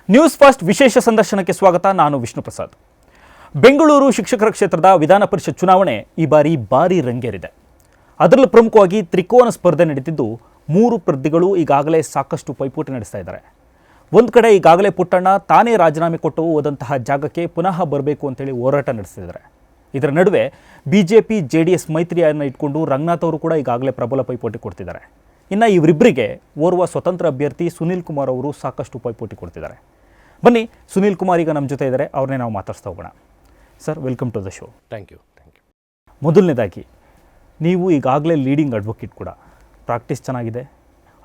News first ವಿಶೇಷ ಸಂದರ್ಶನಕ್ಕೆ ಸ್ವಾಗತ. ನಾನು ವಿಷ್ಣು ಪ್ರಸಾದ್. ಬೆಂಗಳೂರು ಶಿಕ್ಷಕರ ಕ್ಷೇತ್ರದ ವಿಧಾನ ಪರಿಷತ್ ಚುನಾವಣೆ ಈ ಬಾರಿ ಭಾರೀ ರಂಗೇರಿದೆ. ಅದರಲ್ಲೂ ಪ್ರಮುಖವಾಗಿ ತ್ರಿಕೋನ ಸ್ಪರ್ಧೆ ನಡೀತಿದ್ದು 3 ಸ್ಪರ್ಧಿಗಳು ಈಗಾಗಲೇ ಸಾಕಷ್ಟು ಪೈಪೋಟಿ ನಡೆಸ್ತಾ ಇದ್ದಾರೆ. ಒಂದು ಕಡೆ ಈಗಾಗಲೇ ಪುಟ್ಟಣ್ಣ ತಾನೇ ರಾಜೀನಾಮೆ ಕೊಟ್ಟು ಹೋದಂತಹ ಜಾಗಕ್ಕೆ ಪುನಃ ಬರಬೇಕು ಅಂತೇಳಿ ಹೋರಾಟ ನಡೆಸ್ತಿದ್ದಾರೆ. ಇದರ ನಡುವೆ ಬಿಜೆಪಿ ಜೆಡಿಎಸ್ ಮೈತ್ರಿಯನ್ನು ಇಟ್ಕೊಂಡು ರಂಗನಾಥ್ ಅವರು ಕೂಡ ಈಗಾಗಲೇ ಪ್ರಬಲ ಪೈಪೋಟಿ ಕೊಡ್ತಿದ್ದಾರೆ. ಇನ್ನು ಇವರಿಬ್ಬರಿಗೆ ಓರ್ವ ಸ್ವತಂತ್ರ ಅಭ್ಯರ್ಥಿ ಸುನೀಲ್ ಕುಮಾರ್ ಅವರು ಸಾಕಷ್ಟು ಪೈಪೋಟಿ ಕೊಡ್ತಿದ್ದಾರೆ. ಬನ್ನಿ, ಸುನೀಲ್ ಕುಮಾರ್ ಈಗ ನಮ್ಮ ಜೊತೆ ಇದ್ದಾರೆ, ಅವ್ರನ್ನೇ ನಾವು ಮಾತಾಡ್ಸ್ತಾ ಹೋಗೋಣ. Sir, welcome to the show. Thank you. ಮೊದಲನೇದಾಗಿ, ನೀವು ಈಗಾಗಲೇ ಲೀಡಿಂಗ್ ಅಡ್ವೊಕೇಟ್ ಕೂಡ, ಪ್ರಾಕ್ಟೀಸ್ ಚೆನ್ನಾಗಿದೆ,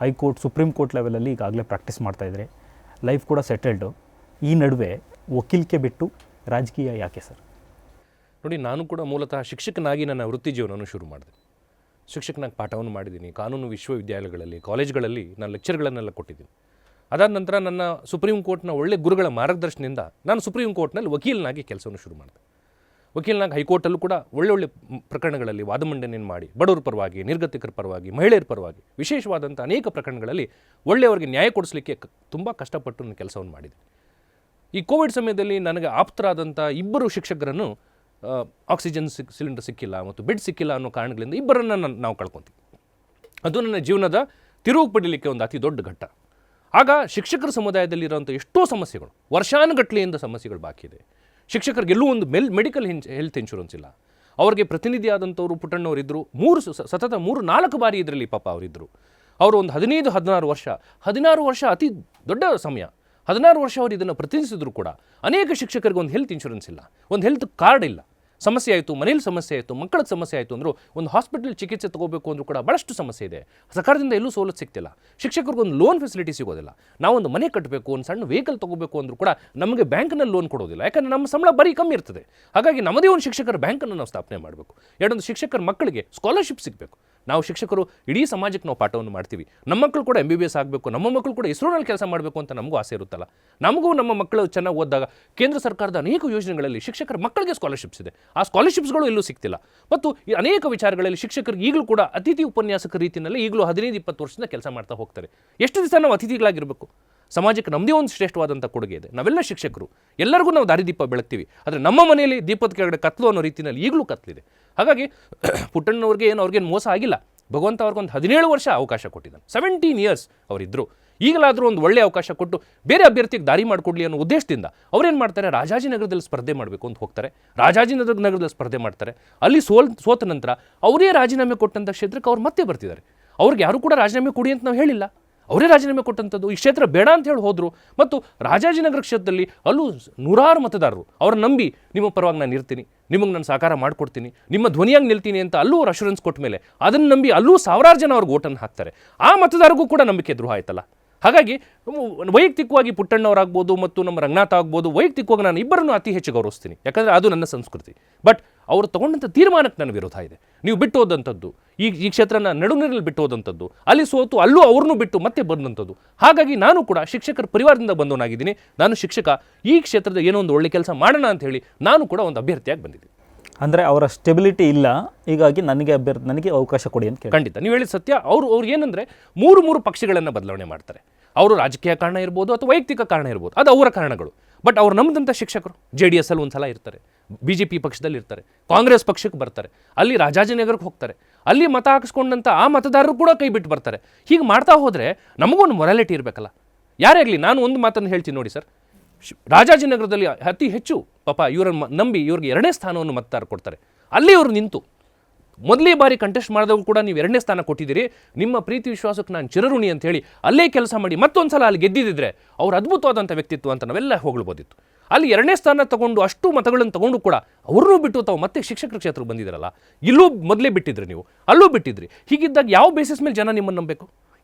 ಹೈಕೋರ್ಟ್ ಸುಪ್ರೀಂ ಕೋರ್ಟ್ ಲೆವೆಲಲ್ಲಿ ಈಗಾಗಲೇ ಪ್ರಾಕ್ಟೀಸ್ ಮಾಡ್ತಾಯಿದ್ರಿ, ಲೈಫ್ ಕೂಡ ಸೆಟಲ್ಡು. ಈ ನಡುವೆ ವಕೀಲಿಕೆ ಬಿಟ್ಟು ರಾಜಕೀಯ ಯಾಕೆ ಸರ್? ನೋಡಿ, ನಾನು ಕೂಡ ಮೂಲತಃ ಶಿಕ್ಷಕನಾಗಿ ನನ್ನ ವೃತ್ತಿ ಜೀವನವನ್ನು ಶುರು ಮಾಡಿದೆ. ಶಿಕ್ಷಕನಾಗಿ ಪಾಠವನ್ನು ಮಾಡಿದ್ದೀನಿ. ಕಾನೂನು ವಿಶ್ವವಿದ್ಯಾಲಯಗಳಲ್ಲಿ, ಕಾಲೇಜ್ಗಳಲ್ಲಿ ನಾನು ಲೆಕ್ಚರ್ಗಳನ್ನೆಲ್ಲ ಕೊಟ್ಟಿದ್ದೀನಿ. ಅದಾದ ನಂತರ ನನ್ನ ಸುಪ್ರೀಂ ಕೋರ್ಟ್ನ ಒಳ್ಳೆ ಗುರುಗಳ ಮಾರ್ಗದರ್ಶನದಿಂದ ನಾನು ಸುಪ್ರೀಂ ಕೋರ್ಟ್ನಲ್ಲಿ ವಕೀಲನಾಗಿ ಕೆಲಸವನ್ನು ಶುರು ಮಾಡಿದೆ. ವಕೀಲನಾಗಿ ಹೈಕೋರ್ಟಲ್ಲೂ ಕೂಡ ಒಳ್ಳೊಳ್ಳೆ ಪ್ರಕರಣಗಳಲ್ಲಿ ವಾದ ಮಂಡನೆಯನ್ನು ಮಾಡಿ ಬಡವರ ಪರವಾಗಿ, ನಿರ್ಗತಿಕರ ಪರವಾಗಿ, ಮಹಿಳೆಯರ ಪರವಾಗಿ ವಿಶೇಷವಾದಂಥ ಅನೇಕ ಪ್ರಕರಣಗಳಲ್ಲಿ ಒಳ್ಳೆಯವರಿಗೆ ನ್ಯಾಯ ಕೊಡಿಸಲಿಕ್ಕೆ ತುಂಬ ಕಷ್ಟಪಟ್ಟು ನಾನು ಕೆಲಸವನ್ನು ಮಾಡಿದೆ. ಈ ಕೋವಿಡ್ ಸಮಯದಲ್ಲಿ ನನಗೆ ಆಪ್ತರಾದಂಥ 2 ಶಿಕ್ಷಕರನ್ನು ಆಕ್ಸಿಜನ್ ಸಿಲಿಂಡರ್ ಸಿಕ್ಕಿಲ್ಲ ಮತ್ತು ಬೆಡ್ ಸಿಕ್ಕಿಲ್ಲ ಅನ್ನೋ ಕಾರಣಗಳಿಂದ 2ರನ್ನು ನಾವು ಕಳ್ಕೊತೀವಿ. ಅದು ನನ್ನ ಜೀವನದ ತಿರುವು ಪಡೀಲಿಕ್ಕೆ ಒಂದು ಅತಿ ದೊಡ್ಡ ಘಟ್ಟ. ಆಗ ಶಿಕ್ಷಕರ ಸಮುದಾಯದಲ್ಲಿರುವಂಥ ಎಷ್ಟೋ ಸಮಸ್ಯೆಗಳು, ವರ್ಷಾನುಗಟ್ಟಲೆಯಿಂದ ಸಮಸ್ಯೆಗಳು ಬಾಕಿ ಇದೆ. ಶಿಕ್ಷಕರಿಗೆ ಎಲ್ಲೂ ಒಂದು ಮೆಡಿಕಲ್ ಹೆಲ್ತ್ ಇನ್ಶೂರೆನ್ಸ್ ಇಲ್ಲ. ಅವರಿಗೆ ಪ್ರತಿನಿಧಿಯಾದಂಥವರು ಪುಟ್ಟಣ್ಣವರಿದ್ದರು. 3-4 ಬಾರಿ ಇದರಲ್ಲಿ ಪಾಪ ಅವರಿದ್ದರು. ಅವರು ಒಂದು 15-16 ವರ್ಷ ಅತಿ ದೊಡ್ಡ ಸಮಯ. 16 ವರ್ಷ ಅವರು ಇದನ್ನು ಪ್ರತಿನಿಧಿಸಿದ್ರು ಕೂಡ ಅನೇಕ ಶಿಕ್ಷಕರಿಗೆ ಒಂದು ಹೆಲ್ತ್ ಇನ್ಶೂರೆನ್ಸ್ ಇಲ್ಲ, ಒಂದು ಹೆಲ್ತ್ ಕಾರ್ಡ್ ಇಲ್ಲ. ಸಮಸ್ಯೆ ಆಯಿತು, ಮನೇಲಿ ಸಮಸ್ಯೆ ಆಯಿತು, ಮಕ್ಕಳ ಸಮಸ್ಯೆ ಆಯಿತು ಅಂದರೂ ಒಂದು ಹಾಸ್ಪಿಟಲ್ ಚಿಕಿತ್ಸೆ ತೊಗೋಬೇಕು ಅಂದರೂ ಕೂಡ ಭಾಳಷ್ಟು ಸಮಸ್ಯೆ ಇದೆ. ಸರ್ಕಾರದಿಂದ ಎಲ್ಲೂ ಸವಲತ್ತು ಸಿಗ್ತಿಲ್ಲ. ಶಿಕ್ಷಕರಿಗೊಂದು ಲೋನ್ ಫೆಸಿಲಿಟಿ ಸಿಗೋದಿಲ್ಲ. ನಾವೊಂದು ಮನೆ ಕಟ್ಟಬೇಕು, ಒಂದು ಸಣ್ಣ ವೆಹಿಕಲ್ ತೊಗೋಬೇಕು ಅಂದರೂ ಕೂಡ ನಮಗೆ ಬ್ಯಾಂಕ್ನಲ್ಲಿ ಲೋನ್ ಕೊಡೋದಿಲ್ಲ. ಯಾಕಂದರೆ ನಮ್ಮ ಸಂಬಳ ಬರೀ ಕಮ್ಮಿ ಇರ್ತದೆ. ಹಾಗಾಗಿ ನಮ್ಮದೇ ಒಂದು ಶಿಕ್ಷಕರ ಬ್ಯಾಂಕನ್ನು ನಾವು ಸ್ಥಾಪನೆ ಮಾಡಬೇಕು. ಎರಡೊಂದು ಶಿಕ್ಷಕರ ಮಕ್ಕಳಿಗೆ ಸ್ಕಾಲರ್ಶಿಪ್ ಸಿಗಬೇಕು. ನಾವು ಶಿಕ್ಷಕರು ಇಡೀ ಸಮಾಜಕ್ಕೆ ನಾವು ಪಾಠವನ್ನು ಮಾಡ್ತೀವಿ. ನಮ್ಮ ಮಕ್ಕಳು ಕೂಡ MBBS ಆಗಬೇಕು, ನಮ್ಮ ಮಕ್ಕಳು ಕೂಡ ಇಸ್ರೋನಲ್ಲಿ ಕೆಲಸ ಮಾಡಬೇಕು ಅಂತ ನಮಗೂ ಆಸೆ ಇರುತ್ತಲ್ಲ. ನಮಗೂ ನಮ್ಮ ಮಕ್ಕಳು ಚೆನ್ನಾಗಿ ಓದಿದಾಗ ಕೇಂದ್ರ ಸರ್ಕಾರದ ಅನೇಕ ಯೋಜನೆಗಳಲ್ಲಿ ಶಿಕ್ಷಕರ ಮಕ್ಕಳಿಗೆ ಸ್ಕಾಲರ್ಶಿಪ್ಸ್ ಇದೆ. ಆ ಸ್ಕಾಲರ್ಶಿಪ್ಸ್ಗಳು ಎಲ್ಲೂ ಸಿಗ್ತಿಲ್ಲ. ಮತ್ತು ಈ ಅನೇಕ ವಿಚಾರಗಳಲ್ಲಿ ಶಿಕ್ಷಕರಿಗೆ ಈಗಲೂ ಕೂಡ ಅತಿಥಿ ಉಪನ್ಯಾಸಕ ರೀತಿಯಲ್ಲಿ ಈಗಲೂ 15-20 ವರ್ಷದಿಂದ ಕೆಲಸ ಮಾಡ್ತಾ ಹೋಗ್ತಾರೆ. ಎಷ್ಟು ದಿವಸ ನಾವು ಅತಿಥಿಗಳಾಗಿರಬೇಕು? ಸಮಾಜಕ್ಕೆ ನಮ್ಮದೇ ಒಂದು ಶ್ರೇಷ್ಠವಾದಂಥ ಕೊಡುಗೆ ಇದೆ. ನಾವೆಲ್ಲ ಶಿಕ್ಷಕರು, ಎಲ್ಲರಿಗೂ ನಾವು ದಾರಿದೀಪ ಬೆಳಗ್ತೀವಿ. ಆದರೆ ನಮ್ಮ ಮನೆಯಲ್ಲಿ ದೀಪದ ಕೆಳಗಡೆ ಕತ್ಲು ಅನ್ನೋ ರೀತಿಯಲ್ಲಿ ಈಗಲೂ ಕತ್ಲಿದೆ. ಹಾಗಾಗಿ ಪುಟ್ಟಣ್ಣವ್ರಿಗೆ ಅವ್ರಿಗೇನು ಮೋಸ ಆಗಿಲ್ಲ. ಭಗವಂತ ಅವ್ರಿಗೊಂದು 17 ವರ್ಷ ಅವಕಾಶ ಕೊಟ್ಟಿದ್ದಾನೆ. 17 ಇಯರ್ಸ್ ಅವರಿದ್ದರು. ಈಗಲಾದರೂ ಒಂದು ಒಳ್ಳೆಯ ಅವಕಾಶ ಕೊಟ್ಟು ಬೇರೆ ಅಭ್ಯರ್ಥಿಗೆ ದಾರಿ ಮಾಡಿಕೊಡ್ಲಿ ಅನ್ನೋ ಉದ್ದೇಶದಿಂದ ಅವರೇನು ಮಾಡ್ತಾರೆ, ರಾಜಾಜಿನಗರದಲ್ಲಿ ಸ್ಪರ್ಧೆ ಮಾಡಬೇಕು ಅಂತ ಹೋಗ್ತಾರೆ. ರಾಜಾಜಿನಗರದಲ್ಲಿ ಸ್ಪರ್ಧೆ ಮಾಡ್ತಾರೆ. ಅಲ್ಲಿ ಸೋತ ನಂತರ ಅವರೇ ರಾಜೀನಾಮೆ ಕೊಟ್ಟಂಥ ಕ್ಷೇತ್ರಕ್ಕೆ ಅವ್ರು ಮತ್ತೆ ಬರ್ತಿದ್ದಾರೆ. ಅವ್ರಿಗೆ ಯಾರು ಕೂಡ ರಾಜೀನಾಮೆ ಕೊಡಿ ಅಂತ ನಾವು ಹೇಳಿಲ್ಲ, ಅವರೇ ರಾಜೀನಾಮೆ ಕೊಟ್ಟಂಥದ್ದು. ಈ ಕ್ಷೇತ್ರ ಬೇಡ ಅಂತ ಹೇಳಿ ಹೋದರು. ಮತ್ತು ರಾಜಾಜಿನಗರ ಕ್ಷೇತ್ರದಲ್ಲಿ ಅಲ್ಲೂ 100 ಮತದಾರರು ಅವ್ರನ್ನ ನಂಬಿ ನಿಮ್ಮ ಪರವಾಗಿ ನಾನು ಇರ್ತೀನಿ, ನಿಮಗೆ ನಾನು ಸಹಕಾರ ಮಾಡಿಕೊಡ್ತೀನಿ, ನಿಮ್ಮ ಧ್ವನಿಯಾಗಿ ನಿಲ್ತೀನಿ ಅಂತ ಅಲ್ಲೂ ಅವ್ರು ಅಶ್ಯೂರೆನ್ಸ್ ಕೊಟ್ಟ ಮೇಲೆ ಅದನ್ನು ನಂಬಿ ಅಲ್ಲೂ 1000 ಜನ ಅವ್ರಿಗೆ ಓಟನ್ನು ಹಾಕ್ತಾರೆ. ಆ ಮತದಾರರಿಗೂ ಕೂಡ ನಂಬಿಕೆ ದ್ರೋಹ ಆಯ್ತಲ್ಲ. ಹಾಗಾಗಿ ವೈಯಕ್ತಿಕವಾಗಿ ಪುಟ್ಟಣ್ಣವರಾಗ್ಬೋದು ಮತ್ತು ನಮ್ಮ ರಂಗನಾಥ್ ಆಗ್ಬೋದು, ವೈಯಕ್ತಿಕವಾಗಿ ನಾನು ಇಬ್ಬರನ್ನು ಅತಿ ಹೆಚ್ಚು ಗೌರವಿಸ್ತೀನಿ. ಯಾಕಂದರೆ ಅದು ನನ್ನ ಸಂಸ್ಕೃತಿ. ಬಟ್ ಅವರು ತಗೊಂಡಂಥ ತೀರ್ಮಾನಕ್ಕೆ ನನ್ನ ವಿರೋಧ ಇದೆ. ನೀವು ಬಿಟ್ಟು ಹೋದಂಥದ್ದು, ಈ ಕ್ಷೇತ್ರನ ನಡುನೀರಲ್ಲಿ ಬಿಟ್ಟು ಹೋದಂಥದ್ದು, ಅಲ್ಲಿ ಸೋತು ಅಲ್ಲೂ ಅವ್ರನ್ನೂ ಬಿಟ್ಟು ಮತ್ತೆ ಬಂದಂಥದ್ದು. ಹಾಗಾಗಿ ನಾನು ಕೂಡ ಶಿಕ್ಷಕರ ಪರಿವಾರದಿಂದ ಬಂದವನಾಗಿದ್ದೀನಿ. ನಾನು ಶಿಕ್ಷಕ, ಈ ಕ್ಷೇತ್ರದ ಏನೋ ಒಂದು ಒಳ್ಳೆ ಕೆಲಸ ಮಾಡೋಣ ಅಂತ ಹೇಳಿ ನಾನು ಕೂಡ ಒಂದು ಅಭ್ಯರ್ಥಿಯಾಗಿ ಬಂದಿದ್ದೀನಿ. ಅಂದರೆ ಅವರ ಸ್ಟೆಬಿಲಿಟಿ ಇಲ್ಲ, ಹೀಗಾಗಿ ನನಗೆ ಅವಕಾಶ ಕೊಡಿ ಅಂತ ಕೇಳಿ. ಖಂಡಿತ ನೀವು ಹೇಳಿದ ಸತ್ಯ. ಅವ್ರು ಏನಂದರೆ 3 ಪಕ್ಷಗಳನ್ನು ಬದಲಾವಣೆ ಮಾಡ್ತಾರೆ. ಅವರು ರಾಜಕೀಯ ಕಾರಣ ಇರ್ಬೋದು ಅಥವಾ ವೈಯಕ್ತಿಕ ಕಾರಣ ಇರ್ಬೋದು, ಅದು ಅವರ ಕಾರಣಗಳು. ಬಟ್ ಅವ್ರು ನಮ್ಮದಂಥ ಶಿಕ್ಷಕರು JDS ಅಲ್ಲಿ ಒಂದು ಸಲ ಇರ್ತಾರೆ, BJP ಪಕ್ಷದಲ್ಲಿ ಇರ್ತಾರೆ, ಕಾಂಗ್ರೆಸ್ ಪಕ್ಷಕ್ಕೆ ಬರ್ತಾರೆ, ಅಲ್ಲಿ ರಾಜಾಜಿನಗರಕ್ಕೆ ಹೋಗ್ತಾರೆ, ಅಲ್ಲಿ ಮತ ಹಾಕಿಸ್ಕೊಂಡಂಥ ಆ ಮತದಾರರು ಕೂಡ ಕೈ ಬಿಟ್ಟು ಬರ್ತಾರೆ. ಹೀಗೆ ಮಾಡ್ತಾ ಹೋದರೆ ನಮಗೊಂದು ಮೊರಾಲಿಟಿ ಇರಬೇಕಲ್ಲ. ಯಾರೇ ಆಗಲಿ, ನಾನು ಒಂದು ಮಾತನ್ನು ಹೇಳ್ತೀನಿ ನೋಡಿ ಸರ್, ರಾಜಾಜಿನಗರದಲ್ಲಿ ಅತಿ ಹೆಚ್ಚು ಪಾಪ ಇವರನ್ನು ನಂಬಿ ಇವ್ರಿಗೆ 2ನೇ ಸ್ಥಾನವನ್ನು ಮತದಾರರು ಕೊಡ್ತಾರೆ. ಅಲ್ಲಿ ಇವರು ನಿಂತು ಮೊದಲೇ ಬಾರಿ ಕಂಟೆಸ್ಟ್ ಮಾಡಿದವರು ಕೂಡ ನೀವು 2ನೇ ಸ್ಥಾನ ಕೊಟ್ಟಿದ್ದೀರಿ, ನಿಮ್ಮ ಪ್ರೀತಿ ವಿಶ್ವಾಸಕ್ಕೆ ನಾನು ಚಿರಋಣಿ ಅಂತ ಹೇಳಿ ಅಲ್ಲೇ ಕೆಲಸ ಮಾಡಿ ಮತ್ತೊಂದು ಸಲ ಅಲ್ಲಿ ಗೆದ್ದಿದ್ದರೆ ಅವ್ರು ಅದ್ಭುತವಾದಂಥ ವ್ಯಕ್ತಿತ್ವ ಅಂತ ನಾವೆಲ್ಲ ಹೊಗಳ್ಬೋದಿತ್ತು. ಅಲ್ಲಿ 2ನೇ ಸ್ಥಾನ ತಗೊಂಡು ಅಷ್ಟು ಮತಗಳನ್ನು ತಗೊಂಡು ಕೂಡ ಅವ್ರನ್ನೂ ಬಿಟ್ಟು ತಾವು ಮತ್ತೆ ಶಿಕ್ಷಕರ ಕ್ಷೇತ್ರಕ್ಕೆ ಬಂದಿದ್ದಾರಲ್ಲ. ಇಲ್ಲೂ ಮೊದಲೇ ಬಿಟ್ಟಿದ್ರಿ, ನೀವು ಅಲ್ಲೂ ಬಿಟ್ಟಿದ್ರಿ. ಹೀಗಿದ್ದಾಗ ಯಾವ ಬೇಸಿಸ್ ಮೇಲೆ ಜನ ನಿಮ್ಮನ್ನು ನಂಬಬೇಕು?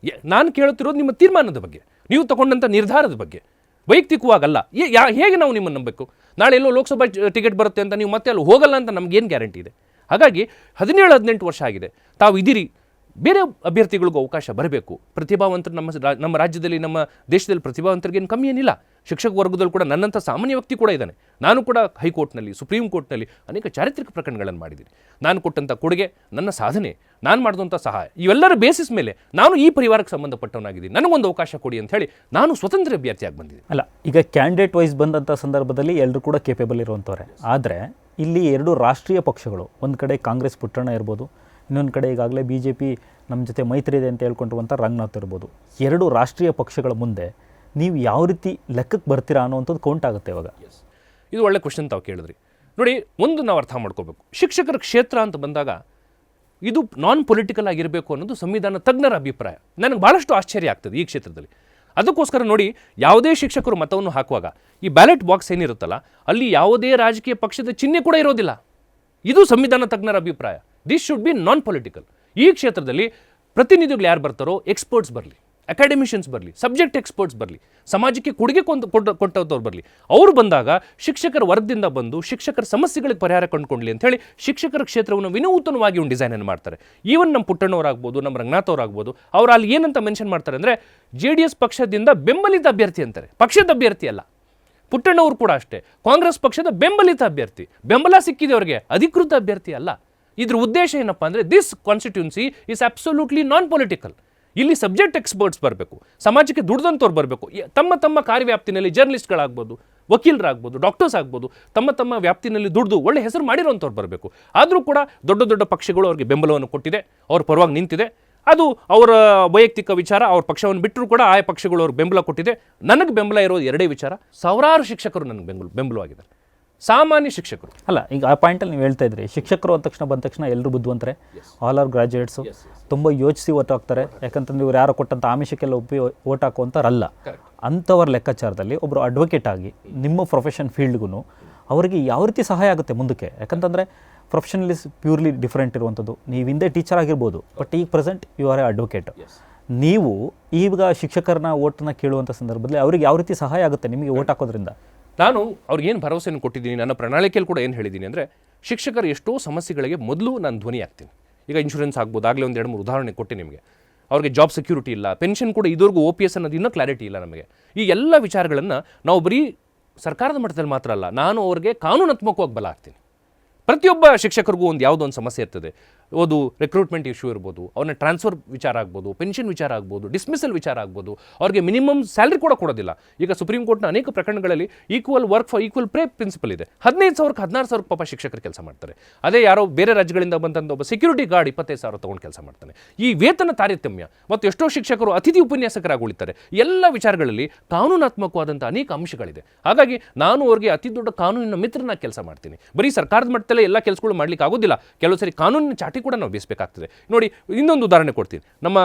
ನಾನು ಕೇಳುತ್ತಿರೋದು ನಿಮ್ಮ ತೀರ್ಮಾನದ ಬಗ್ಗೆ, ನೀವು ತಗೊಂಡಂಥ ನಿರ್ಧಾರದ ಬಗ್ಗೆ, ವೈಯಕ್ತಿಕವಾಗಲ್ಲ. ಹೇಗೆ ನಾವು ನಿಮ್ಮನ್ನು ನಂಬಬೇಕು? ನಾಳೆ ಎಲ್ಲೋ ಲೋಕಸಭಾ ಟಿಕೆಟ್ ಬರುತ್ತೆ ಅಂತ ನೀವು ಮತ್ತೆ ಅಲ್ಲಿ ಹೋಗಲ್ಲ ಅಂತ ನಮಗೇನು ಗ್ಯಾರಂಟಿ ಇದೆ? ಹಾಗಾಗಿ 17-18 ವರ್ಷ ಆಗಿದೆ, ತಾವು ಇದ್ದೀರಿ. ಬೇರೆ ಅಭ್ಯರ್ಥಿಗಳಿಗೂ ಅವಕಾಶ ಬರಬೇಕು. ಪ್ರತಿಭಾವಂತರು ನಮ್ಮ ರಾಜ್ಯದಲ್ಲಿ, ನಮ್ಮ ದೇಶದಲ್ಲಿ ಪ್ರತಿಭಾವಂತರಿಗೇನು ಕಮ್ಮಿ ಏನಿಲ್ಲ. ಶಿಕ್ಷಕ ವರ್ಗದಲ್ಲಿ ಕೂಡ ನನ್ನಂಥ ಸಾಮಾನ್ಯ ವ್ಯಕ್ತಿ ಕೂಡ ಇದ್ದಾನೆ. ನಾನು ಕೂಡ ಹೈಕೋರ್ಟ್ನಲ್ಲಿ, ಸುಪ್ರೀಂ ಕೋರ್ಟ್ನಲ್ಲಿ ಅನೇಕ ಚಾರಿತ್ರಿಕ ಪ್ರಕರಣಗಳನ್ನು ಮಾಡಿದ್ದೀನಿ. ನಾನು ಕೊಟ್ಟಂಥ ಕೊಡುಗೆ, ನನ್ನ ಸಾಧನೆ, ನಾನು ಮಾಡಿದಂಥ ಸಹಾಯ, ಇವೆಲ್ಲರ ಬೇಸಿಸ್ ಮೇಲೆ ನಾನು ಈ ಪರಿವಾರಕ್ಕೆ ಸಂಬಂಧಪಟ್ಟವನಾಗಿದ್ದೀನಿ, ನನಗೊಂದು ಅವಕಾಶ ಕೊಡಿ ಅಂತ ಹೇಳಿ ನಾನು ಸ್ವತಂತ್ರ ಅಭ್ಯರ್ಥಿಯಾಗಿ ಬಂದಿದ್ದೀನಿ. ಅಲ್ಲ, ಈಗ ಕ್ಯಾಂಡಿಡೇಟ್ ವೈಸ್ ಬಂದಂಥ ಸಂದರ್ಭದಲ್ಲಿ ಎಲ್ಲರೂ ಕೂಡ ಕೇಪೇಬಲ್ ಇರುವಂಥವ್ರೆ. ಆದರೆ ಇಲ್ಲಿ ಎರಡು ರಾಷ್ಟ್ರೀಯ ಪಕ್ಷಗಳು, ಒಂದು ಕಡೆ ಕಾಂಗ್ರೆಸ್ ಪುಟ್ಟಣ್ಣ ಇರ್ಬೋದು, ಇನ್ನೊಂದು ಕಡೆ ಈಗಾಗಲೇ BJP ನಮ್ಮ ಜೊತೆ ಮೈತ್ರಿ ಇದೆ ಅಂತ ಹೇಳ್ಕೊಂಡಿರುವಂಥ ರಂಗನಾಥ್ ಇರ್ಬೋದು. ಎರಡು ರಾಷ್ಟ್ರೀಯ ಪಕ್ಷಗಳ ಮುಂದೆ ನೀವು ಯಾವ ರೀತಿ ಲೆಕ್ಕಕ್ಕೆ ಬರ್ತೀರಾ ಅನ್ನೋವಂಥದ್ದು ಕೌಂಟ್ ಆಗುತ್ತೆ ಇವಾಗ. ಇದು ಒಳ್ಳೆ ಕ್ವಶನ್ ತಾವು ಕೇಳಿದ್ರಿ. ನೋಡಿ, ಒಂದು ನಾವು ಅರ್ಥ ಮಾಡ್ಕೋಬೇಕು, ಶಿಕ್ಷಕರ ಕ್ಷೇತ್ರ ಅಂತ ಬಂದಾಗ ಇದು ನಾನ್ ಪೊಲಿಟಿಕಲ್ ಆಗಿರಬೇಕು ಅನ್ನೋದು ಸಂವಿಧಾನ ತಜ್ಞರ ಅಭಿಪ್ರಾಯ. ನನಗೆ ಭಾಳಷ್ಟು ಆಶ್ಚರ್ಯ ಆಗ್ತದೆ ಈ ಕ್ಷೇತ್ರದಲ್ಲಿ. ಅದಕ್ಕೋಸ್ಕರ ನೋಡಿ, ಯಾವುದೇ ಶಿಕ್ಷಕರು ಮತವನ್ನು ಹಾಕುವಾಗ ಈ ಬ್ಯಾಲೆಟ್ ಬಾಕ್ಸ್ ಏನಿರುತ್ತಲ್ಲ, ಅಲ್ಲಿ ಯಾವುದೇ ರಾಜಕೀಯ ಪಕ್ಷದ ಚಿಹ್ನೆ ಕೂಡ ಇರೋದಿಲ್ಲ. ಇದು ಸಂವಿಧಾನ ತಜ್ಞರ ಅಭಿಪ್ರಾಯ. This should B non political. ಈ ಕ್ಷೇತ್ರದಲ್ಲಿ ಪ್ರತಿನಿಧಿಗಳು ಯಾರು ಬರ್ತಾರೋ, ಎಕ್ಸ್ಪರ್ಟ್ಸ್ ಬರಲಿ, ಅಕಾಡೆಮಿಷಿಯನ್ಸ್ ಬರಲಿ, ಸಬ್ಜೆಕ್ಟ್ ಎಕ್ಸ್ಪರ್ಟ್ಸ್ ಬರಲಿ, ಸಮಾಜಕ್ಕೆ ಕೊಡುಗೆ ಕೊಟ್ಟವ್ರು ಬರಲಿ. ಅವರು ಬಂದಾಗ ಶಿಕ್ಷಕರ ವರ್ಗದಿಂದ ಬಂದು ಶಿಕ್ಷಕರ ಸಮಸ್ಯೆಗಳಿಗೆ ಪರಿಹಾರ ಕಂಡುಕೊಳ್ಳಲಿ ಅಂತ ಹೇಳಿ ಶಿಕ್ಷಕರ ಕ್ಷೇತ್ರವನ್ನು ವಿನೂತನವಾಗಿ ಒಂದು ಡಿಸೈನನ್ನು ಮಾಡ್ತಾರೆ. ಈವನ್ ನಮ್ಮ ಪುಟ್ಟಣ್ಣವರಾಗ್ಬೋದು, ನಮ್ಮ ರಂಗನಾಥ್ ಅವರಾಗ್ಬೋದು, ಅವ್ರು ಅಲ್ಲಿ ಏನಂತ ಮೆನ್ಷನ್ ಮಾಡ್ತಾರೆ ಅಂದರೆ, JDS ಪಕ್ಷದಿಂದ ಬೆಂಬಲಿತ ಅಭ್ಯರ್ಥಿ ಅಂತಾರೆ, ಪಕ್ಷದ ಅಭ್ಯರ್ಥಿ ಅಲ್ಲ. ಪುಟ್ಟಣ್ಣವರು ಕೂಡ ಅಷ್ಟೇ, ಕಾಂಗ್ರೆಸ್ ಪಕ್ಷದ ಬೆಂಬಲಿತ ಅಭ್ಯರ್ಥಿ. ಬೆಂಬಲ ಸಿಕ್ಕಿದೆ ಅವರಿಗೆ, ಅಧಿಕೃತ ಅಭ್ಯರ್ಥಿ ಅಲ್ಲ. ಇದ್ರ ಉದ್ದೇಶ ಏನಪ್ಪ ಅಂದರೆ, this constituency is absolutely non political. ಇಲ್ಲಿ ಸಬ್ಜೆಕ್ಟ್ ಎಕ್ಸ್ಪರ್ಟ್ಸ್ ಬರಬೇಕು, ಸಮಾಜಕ್ಕೆ ದುಡ್ದಂಥವ್ರು ಬರಬೇಕು. ತಮ್ಮ ಕಾರ್ಯವ್ಯಾಪ್ತಿನಲ್ಲಿ ಜರ್ನಲಿಸ್ಟ್ಗಳಾಗ್ಬೋದು, ವಕೀಲರಾಗ್ಬೋದು, ಡಾಕ್ಟರ್ಸ್ ಆಗ್ಬೋದು, ತಮ್ಮ ವ್ಯಾಪ್ತಿನಲ್ಲಿ ದುಡ್ದು ಒಳ್ಳೆ ಹೆಸರು ಮಾಡಿರೋಂಥವ್ರು ಬರಬೇಕು. ಆದರೂ ಕೂಡ ದೊಡ್ಡ ಪಕ್ಷಗಳು ಅವ್ರಿಗೆ ಬೆಂಬಲವನ್ನು ಕೊಟ್ಟಿದೆ, ಅವ್ರ ಪರವಾಗಿ ನಿಂತಿದೆ. ಅದು ಅವರ ವೈಯಕ್ತಿಕ ವಿಚಾರ. ಅವ್ರ ಪಕ್ಷವನ್ನು ಬಿಟ್ಟರೂ ಕೂಡ ಆಯಾ ಪಕ್ಷಗಳು ಅವ್ರಿಗೆ ಬೆಂಬಲ ಕೊಟ್ಟಿದೆ. ನನಗೆ ಬೆಂಬಲ ಇರೋದು ಎರಡೇ ವಿಚಾರ. ಸಾವಿರಾರು ಶಿಕ್ಷಕರು ನನಗೆ ಬೆಂಬಲವಾಗಿದ್ದಾರೆ, ಸಾಮಾನ್ಯ ಶಿಕ್ಷಕರು. ಅಲ್ಲ, ಈಗ ಆ ಪಾಯಿಂಟಲ್ಲಿ ನೀವು ಹೇಳ್ತಾ ಇದ್ರಿ, ಶಿಕ್ಷಕರು ಬಂದ ತಕ್ಷಣ ಎಲ್ಲರೂ ಬುದ್ಧಿವಂತರೆ, ಆಲ್ ಆರ್ ಗ್ರಾಜ್ಯುಯೇಟ್ಸು, ತುಂಬ ಯೋಚಿಸಿ ಓಟ್ ಹಾಕ್ತಾರೆ. ಯಾಕಂತಂದ್ರೆ ಇವ್ರು ಯಾರು ಕೊಟ್ಟಂಥ ಆಮಿಷಕ್ಕೆಲ್ಲ ಒಪ್ಪಿ ಓಟ್ ಹಾಕುವಂಥವ್ರಲ್ಲ. ಅಂಥವ್ರ ಲೆಕ್ಕಾಚಾರದಲ್ಲಿ ಒಬ್ಬರು ಅಡ್ವೊಕೇಟ್ ಆಗಿ ನಿಮ್ಮ ಪ್ರೊಫೆಷನ್ ಫೀಲ್ಡ್ಗೂ ಅವರಿಗೆ ಯಾವ ರೀತಿ ಸಹಾಯ ಆಗುತ್ತೆ ಮುಂದಕ್ಕೆ? ಯಾಕಂತಂದರೆ ಪ್ರೊಫೆಷನಲಿಸ್ ಪ್ಯೂರ್ಲಿ ಡಿಫ್ರೆಂಟ್ ಇರುವಂಥದ್ದು. ನೀವು ಹಿಂದೆ ಟೀಚರ್ ಆಗಿರ್ಬೋದು, ಬಟ್ ಈಗ present you are a advocate. ನೀವು ಈಗ ಶಿಕ್ಷಕರನ್ನ ಓಟನ್ನ ಕೇಳುವಂಥ ಸಂದರ್ಭದಲ್ಲಿ ಅವ್ರಿಗೆ ಯಾವ ರೀತಿ ಸಹಾಯ ಆಗುತ್ತೆ ನಿಮಗೆ ಓಟ್ ಹಾಕೋದ್ರಿಂದ? ನಾನು ಅವ್ರಿಗೇನು ಭರವಸೆಯನ್ನು ಕೊಟ್ಟಿದ್ದೀನಿ, ನನ್ನ ಪ್ರಣಾಳಿಕೆಯಲ್ಲಿ ಕೂಡ ಏನು ಹೇಳಿದ್ದೀನಿ ಅಂದರೆ, ಶಿಕ್ಷಕರ ಎಷ್ಟೋ ಸಮಸ್ಯೆಗಳಿಗೆ ಮೊದಲು ನಾನು ಧ್ವನಿ ಆಗ್ತೀನಿ. ಈಗ ಇನ್ಶೂರೆನ್ಸ್ ಆಗ್ಬೋದು, ಆಗಲೇ ಒಂದು 2-3 ಉದಾಹರಣೆ ಕೊಟ್ಟೆ ನಿಮಗೆ. ಅವ್ರಿಗೆ ಜಾಬ್ ಸೆಕ್ಯೂರಿಟಿ ಇಲ್ಲ, ಪೆನ್ಷನ್ ಕೂಡ ಇದುವರೆಗೂ OPS ಅನ್ನೋದು ಇನ್ನೂ ಕ್ಲಾರಿಟಿ ಇಲ್ಲ ನಮಗೆ. ಈ ಎಲ್ಲ ವಿಚಾರಗಳನ್ನು ನಾವು ಬರೀ ಸರ್ಕಾರದ ಮಟ್ಟದಲ್ಲಿ ಮಾತ್ರ ಅಲ್ಲ, ನಾನು ಅವ್ರಿಗೆ ಕಾನೂನಾತ್ಮಕವಾಗಿ ಬಲ ಹಾಕ್ತೀನಿ. ಪ್ರತಿಯೊಬ್ಬ ಶಿಕ್ಷಕರಿಗೂ ಒಂದು ಯಾವುದೋ ಒಂದು ಸಮಸ್ಯೆ ಇರ್ತದೆ. ಅದು ರಿಕ್ರೂಟ್ಮೆಂಟ್ ಇಶ್ಯೂ ಇರ್ಬೋದು, ಅವ್ರನ್ನ ಟ್ರಾನ್ಸ್ಫರ್ ವಿಚಾರ ಆಗ್ಬೋದು, ಪೆನ್ಷನ್ ವಿಚಾರ ಆಗ್ಬೋದು, ಡಿಸ್ಮಿಸಲ್ ವಿಚಾರ ಆಗ್ಬೋದು, ಅವ್ರಿಗೆ ಮಿನಿಮಮ್ ಸ್ಯಾಲ್ರಿ ಕೂಡ ಕೊಡೋದಿಲ್ಲ. ಈಗ ಸುಪ್ರೀಂ ಕೋರ್ಟ್ನ ಅನೇಕ ಪ್ರಕರಣಗಳಲ್ಲಿ equal work for equal pay principle ಇದೆ. 15,000ಕ್ಕೆ 16,000 ಪಾಪ ಶಿಕ್ಷಕರು ಕೆಲಸ ಮಾಡ್ತಾರೆ. ಅದೇ ಯಾರೋ ಬೇರೆ ರಾಜ್ಯಗಳಿಂದ ಬಂದಂಥ ಒಬ್ಬ ಸೆಕ್ಯೂರಿಟಿ ಗಾರ್ಡ್ 25,000 ತೊಗೊಂಡು ಕೆಲಸ ಮಾಡ್ತಾನೆ. ಈ ವೇತನ ತಾರತಮ್ಯ ಮತ್ತು ಎಷ್ಟೋ ಶಿಕ್ಷಕರು ಅತಿಥಿ ಉಪನ್ಯಾಸಕರಾಗಿ ಉಳಿತಾರೆ. ಎಲ್ಲ ವಿಚಾರಗಳಲ್ಲಿ ಕಾನೂನಾತ್ಮಕವಾದಂಥ ಅನೇಕ ಅಂಶಗಳಿದೆ. ಹಾಗಾಗಿ ನಾನು ಅವ್ರಿಗೆ ಅತಿ ದೊಡ್ಡ ಕಾನೂನಿನ ಮಿತ್ರನಾಗಿ ಕೆಲಸ ಮಾಡ್ತೀನಿ. ಬರೀ ಸರ್ಕಾರದ ಮಟ್ಟದಲ್ಲೇ ಎಲ್ಲ ಕೆಲಸಗಳು ಮಾಡ್ಲಿಕ್ಕೆ ಆಗೋದಿಲ್ಲ. ಕೆಲವು ಸರಿ ಕಾನೂನಿನ ಚಾಟಿ ಕೂಡ ನಾವು ಬೀಸಬೇಕಾಗ್ತದೆ. ನೋಡಿ, ಇನ್ನೊಂದು ಉದಾಹರಣೆ ಕೊಡ್ತೀನಿ. ನಮ್ಮ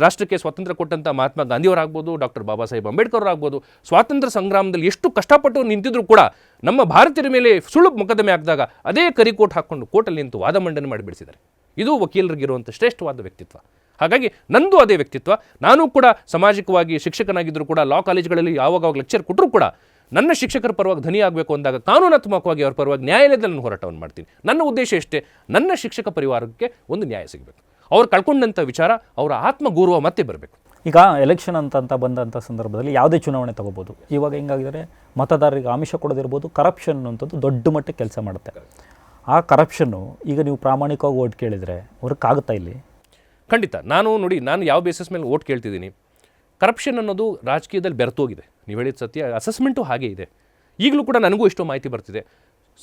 ರಾಷ್ಟ್ರಕ್ಕೆ ಸ್ವಾತಂತ್ರ್ಯ ಕೊಟ್ಟಂಥ ಮಹಾತ್ಮ ಗಾಂಧಿಯವರಾಗ್ಬೋದು, ಡಾಕ್ಟರ್ ಬಾಬಾ ಸಾಹೇಬ್ ಅಂಬೇಡ್ಕರ್ ಅವರಾಗ್ಬೋದು, ಸ್ವಾತಂತ್ರ್ಯ ಸಂಗ್ರಾಮದಲ್ಲಿ ಎಷ್ಟು ಕಷ್ಟಪಟ್ಟು ನಿಂತಿದ್ರು ಕೂಡ ನಮ್ಮ ಭಾರತೀಯರ ಮೇಲೆ ಸುಳ್ಳು ಮೊಕದ್ದಮೆ ಹಾಕಿದಾಗ ಅದೇ ಕರಿಕೋಟ್ ಹಾಕ್ಕೊಂಡು ಕೋರ್ಟಲ್ಲಿ ನಿಂತು ವಾದ ಮಂಡನೆ ಮಾಡಿ ಬಿಡಿಸಿದ್ದಾರೆ. ಇದು ವಕೀಲರಿಗಿರುವಂಥ ಶ್ರೇಷ್ಠವಾದ ವ್ಯಕ್ತಿತ್ವ. ಹಾಗಾಗಿ ನಂದು ಅದೇ ವ್ಯಕ್ತಿತ್ವ. ನಾನು ಕೂಡ ಸಾಮಾಜಿಕವಾಗಿ ಶಿಕ್ಷಕನಾಗಿದ್ದರೂ ಕೂಡ ಲಾ ಕಾಲೇಜ್ಗಳಲ್ಲಿ ಯಾವಾಗ ಲೆಕ್ಚರ್ ಕೊಟ್ಟರೂ ಕೂಡ ನನ್ನ ಶಿಕ್ಷಕರ ಪರವಾಗಿ ಧ್ವನಿ ಆಗಬೇಕು ಅಂದಾಗ ಕಾನೂನಾತ್ಮಕವಾಗಿ ಅವ್ರ ಪರವಾಗಿ ನ್ಯಾಯಾಲಯದಲ್ಲಿ ನಾನು ಹೋರಾಟವನ್ನು ಮಾಡ್ತೀನಿ. ನನ್ನ ಉದ್ದೇಶ ಎಷ್ಟೇ, ನನ್ನ ಶಿಕ್ಷಕ ಪರಿವಾರಕ್ಕೆ ಒಂದು ನ್ಯಾಯ ಸಿಗಬೇಕು. ಅವ್ರು ಕಳ್ಕೊಂಡಂಥ ವಿಚಾರ, ಅವರ ಆತ್ಮಗೌರವ ಮತ್ತೆ ಬರಬೇಕು. ಈಗ ಎಲೆಕ್ಷನ್ ಅಂತ ಬಂದಂಥ ಸಂದರ್ಭದಲ್ಲಿ ಯಾವುದೇ ಚುನಾವಣೆ ತಗೋಬೋದು. ಇವಾಗ ಹಿಂಗಾಗಿದ್ರೆ ಮತದಾರರಿಗೆ ಆಮಿಷ ಕೊಡೋದಿರ್ಬೋದು, ಕರಪ್ಷನ್ ಅಂತದ್ದು ದೊಡ್ಡ ಮಟ್ಟಕ್ಕೆ ಕೆಲಸ ಮಾಡುತ್ತೆ. ಆ ಕರಪ್ಷನ್ನು ಈಗ ನೀವು ಪ್ರಾಮಾಣಿಕವಾಗಿ ಓಟ್ ಕೇಳಿದರೆ ಅವ್ರಿಗಾಗುತ್ತಾ ಇಲ್ಲಿ? ಖಂಡಿತ. ನಾನು ಯಾವ ಬೇಸಿಸ್ ಮೇಲೆ ಓಟ್ ಕೇಳ್ತಿದ್ದೀನಿ, ಕರಪ್ಷನ್ ಅನ್ನೋದು ರಾಜಕೀಯದಲ್ಲಿ ಬೆರೆತೋಗಿದೆ. ನೀವು ಹೇಳಿದ ಸತ್ಯ, ಅಸೆಸ್ಮೆಂಟು ಹಾಗೆ ಇದೆ. ಈಗಲೂ ಕೂಡ ನನಗೂ ಎಷ್ಟೋ ಮಾಹಿತಿ ಬರ್ತಿದೆ.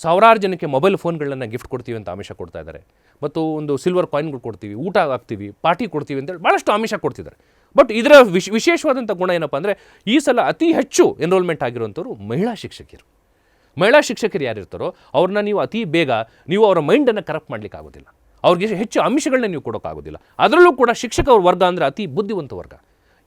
ಸಾವಿರಾರು ಜನಕ್ಕೆ ಮೊಬೈಲ್ ಫೋನ್ಗಳನ್ನ ಗಿಫ್ಟ್ ಕೊಡ್ತೀವಿ ಅಂತ ಆಮಿಷ ಕೊಡ್ತಾ ಇದ್ದಾರೆ, ಮತ್ತು ಒಂದು ಸಿಲ್ವರ್ ಕಾಯಿನ್ಗಳು ಕೊಡ್ತೀವಿ, ಊಟ ಹಾಕ್ತೀವಿ, ಪಾರ್ಟಿ ಕೊಡ್ತೀವಿ ಅಂತೇಳಿ ಭಾಳಷ್ಟು ಆಮಿಷ ಕೊಡ್ತಿದ್ದಾರೆ. ಬಟ್ ಇದರ ವಿಶೇಷವಾದಂಥ ಗುಣ ಏನಪ್ಪ ಅಂದರೆ, ಈ ಸಲ ಅತಿ ಹೆಚ್ಚು ಎನ್ರೋಲ್ಮೆಂಟ್ ಆಗಿರುವಂಥವ್ರು ಮಹಿಳಾ ಶಿಕ್ಷಕಿಯರು. ಮಹಿಳಾ ಶಿಕ್ಷಕರು ಯಾರಿರ್ತಾರೋ ಅವ್ರನ್ನ ನೀವು ಅತಿ ಬೇಗ ಅವರ ಮೈಂಡನ್ನು ಕರಪ್ಟ್ ಮಾಡಲಿಕ್ಕೆ ಆಗೋದಿಲ್ಲ. ಅವ್ರಿಗೆ ಹೆಚ್ಚು ಅಂಶಗಳನ್ನ ನೀವು ಕೊಡೋಕ್ಕಾಗೋದಿಲ್ಲ. ಅದರಲ್ಲೂ ಕೂಡ ಶಿಕ್ಷಕ ವರ್ಗ ಅಂದರೆ ಅತಿ ಬುದ್ಧಿವಂತ ವರ್ಗ.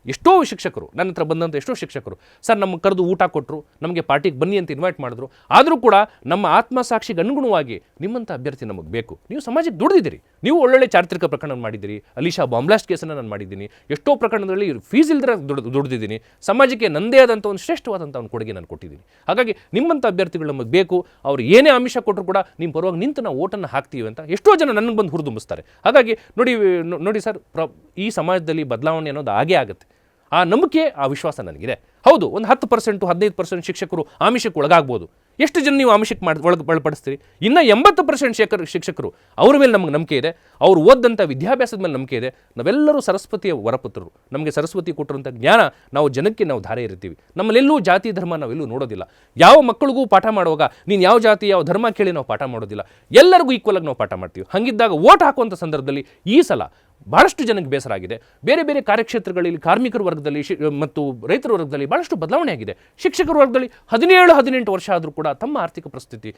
ಎಷ್ಟೋ ಶಿಕ್ಷಕರು ನನ್ನ ಹತ್ರ ಬಂದಂಥ ಎಷ್ಟೋ ಶಿಕ್ಷಕರು ಸರ್ ನಮಗೆ ಕರೆದು ಊಟ ಕೊಟ್ಟರು, ನಮಗೆ ಪಾರ್ಟಿಗೆ ಬನ್ನಿ ಅಂತ ಇನ್ವೈಟ್ ಮಾಡಿದ್ರು. ಆದರೂ ಕೂಡ ನಮ್ಮ ಆತ್ಮಸಾಕ್ಷಿಗೆ ಅನುಗುಣವಾಗಿ ನಿಮ್ಮಂಥ ಅಭ್ಯರ್ಥಿ ನಮಗೆ ಬೇಕು. ನೀವು ಸಮಾಜಕ್ಕೆ ದುಡಿದಿದ್ದೀರಿ, ನೀವು ಒಳ್ಳೊಳ್ಳೆ ಚಾರಿತ್ರಿಕ ಪ್ರಕರಣ ಮಾಡಿದ್ದೀರಿ. ಅಲಿಶಾ ಬಾಂಬ್ಲಾಸ್ಟ್ ಕೇಸನ್ನು ನಾನು ಮಾಡಿದ್ದೀನಿ, ಎಷ್ಟೋ ಪ್ರಕರಣದಲ್ಲಿ ಫೀಸ್ ಇಲ್ಲದ್ರೆ ದುಡಿದಿದ್ದೀನಿ. ಸಮಾಜಕ್ಕೆ ನನ್ನದೇ ಆದಂಥ ಒಂದು ಶ್ರೇಷ್ಠವಾದಂಥ ಒಂದು ಕೊಡುಗೆ ನಾನು ಕೊಟ್ಟಿದ್ದೀನಿ. ಹಾಗಾಗಿ ನಿಮ್ಮಂಥ ಅಭ್ಯರ್ಥಿಗಳು ನಮಗೆ ಬೇಕು. ಅವ್ರು ಏನೇ ಆಮಿಷ ಕೊಟ್ಟರು ಕೂಡ ನಿಮ್ಮ ಪರವಾಗಿ ನಿಂತು ನಾವು ಓಟನ್ನು ಹಾಕ್ತೀವಿ ಅಂತ ಎಷ್ಟೋ ಜನ ನನಗೆ ಬಂದು ಹುರಿದುಂಬಿಸ್ತಾರೆ. ಹಾಗಾಗಿ ನೋಡಿ ಸರ್, ಈ ಸಮಾಜದಲ್ಲಿ ಬದಲಾವಣೆ ಅನ್ನೋದು ಆಗೇ ಆಗುತ್ತೆ. ಆ ನಂಬಿಕೆ, ಆ ವಿಶ್ವಾಸ ನನಗಿದೆ. ಹೌದು, ಒಂದು 10% 15% ಶಿಕ್ಷಕರು ಆಮಿಷಕ್ಕೆ ಒಳಗಾಗ್ಬೋದು. ಎಷ್ಟು ಜನ ನೀವು ಆಮಿಷಕ್ಕೆ ಒಳಪಡಿಸ್ತೀರಿ? ಇನ್ನು 80% ಶಿಕ್ಷಕರು ಅವ್ರ ಮೇಲೆ ನಮಗೆ ನಂಬಿಕೆ ಇದೆ, ಅವ್ರು ಓದಂಥ ವಿದ್ಯಾಭ್ಯಾಸದ ಮೇಲೆ ನಂಬಿಕೆ ಇದೆ. ನಾವೆಲ್ಲರೂ ಸರಸ್ವತಿಯ ವರಪುತ್ರರು. ನಮಗೆ ಸರಸ್ವತಿ ಕೊಟ್ಟಿರುವಂಥ ಜ್ಞಾನ ನಾವು ಜನಕ್ಕೆ ನಾವು ಧಾರೆ ಇರ್ತೀವಿ. ನಮ್ಮಲ್ಲೆಲ್ಲೂ ಜಾತಿ ಧರ್ಮ ನಾವೆಲ್ಲೂ ನೋಡೋದಿಲ್ಲ. ಯಾವ ಮಕ್ಕಳಿಗೂ ಪಾಠ ಮಾಡುವಾಗ ನೀನು ಯಾವ ಜಾತಿ ಯಾವ ಧರ್ಮ ಕೇಳಿ ನಾವು ಪಾಠ ಮಾಡೋದಿಲ್ಲ, ಎಲ್ಲರಿಗೂ ಈಕ್ವಲ್ ಆಗಿ ನಾವು ಪಾಠ ಮಾಡ್ತೀವಿ. ಹಾಗಿದ್ದಾಗ ಓಟ್ ಹಾಕುವಂಥ ಸಂದರ್ಭದಲ್ಲಿ ಈ ಸಲ ಭಾಳಷ್ಟು ಜನಕ್ಕೆ ಬೇಸರ ಆಗಿದೆ. ಬೇರೆ ಬೇರೆ ಕಾರ್ಯಕ್ಷೇತ್ರಗಳಲ್ಲಿ ಕಾರ್ಮಿಕರ ವರ್ಗದಲ್ಲಿ ಮತ್ತು ರೈತರ ವರ್ಗದಲ್ಲಿ ಭಾಳಷ್ಟು ಬದಲಾವಣೆ ಆಗಿದೆ. ಶಿಕ್ಷಕರ ವರ್ಗದಲ್ಲಿ 17-18 ವರ್ಷ ಆದರೂ ಕೂಡ ತಮ್ಮ ಆರ್ಥಿಕ ಪರಿಸ್ಥಿತಿ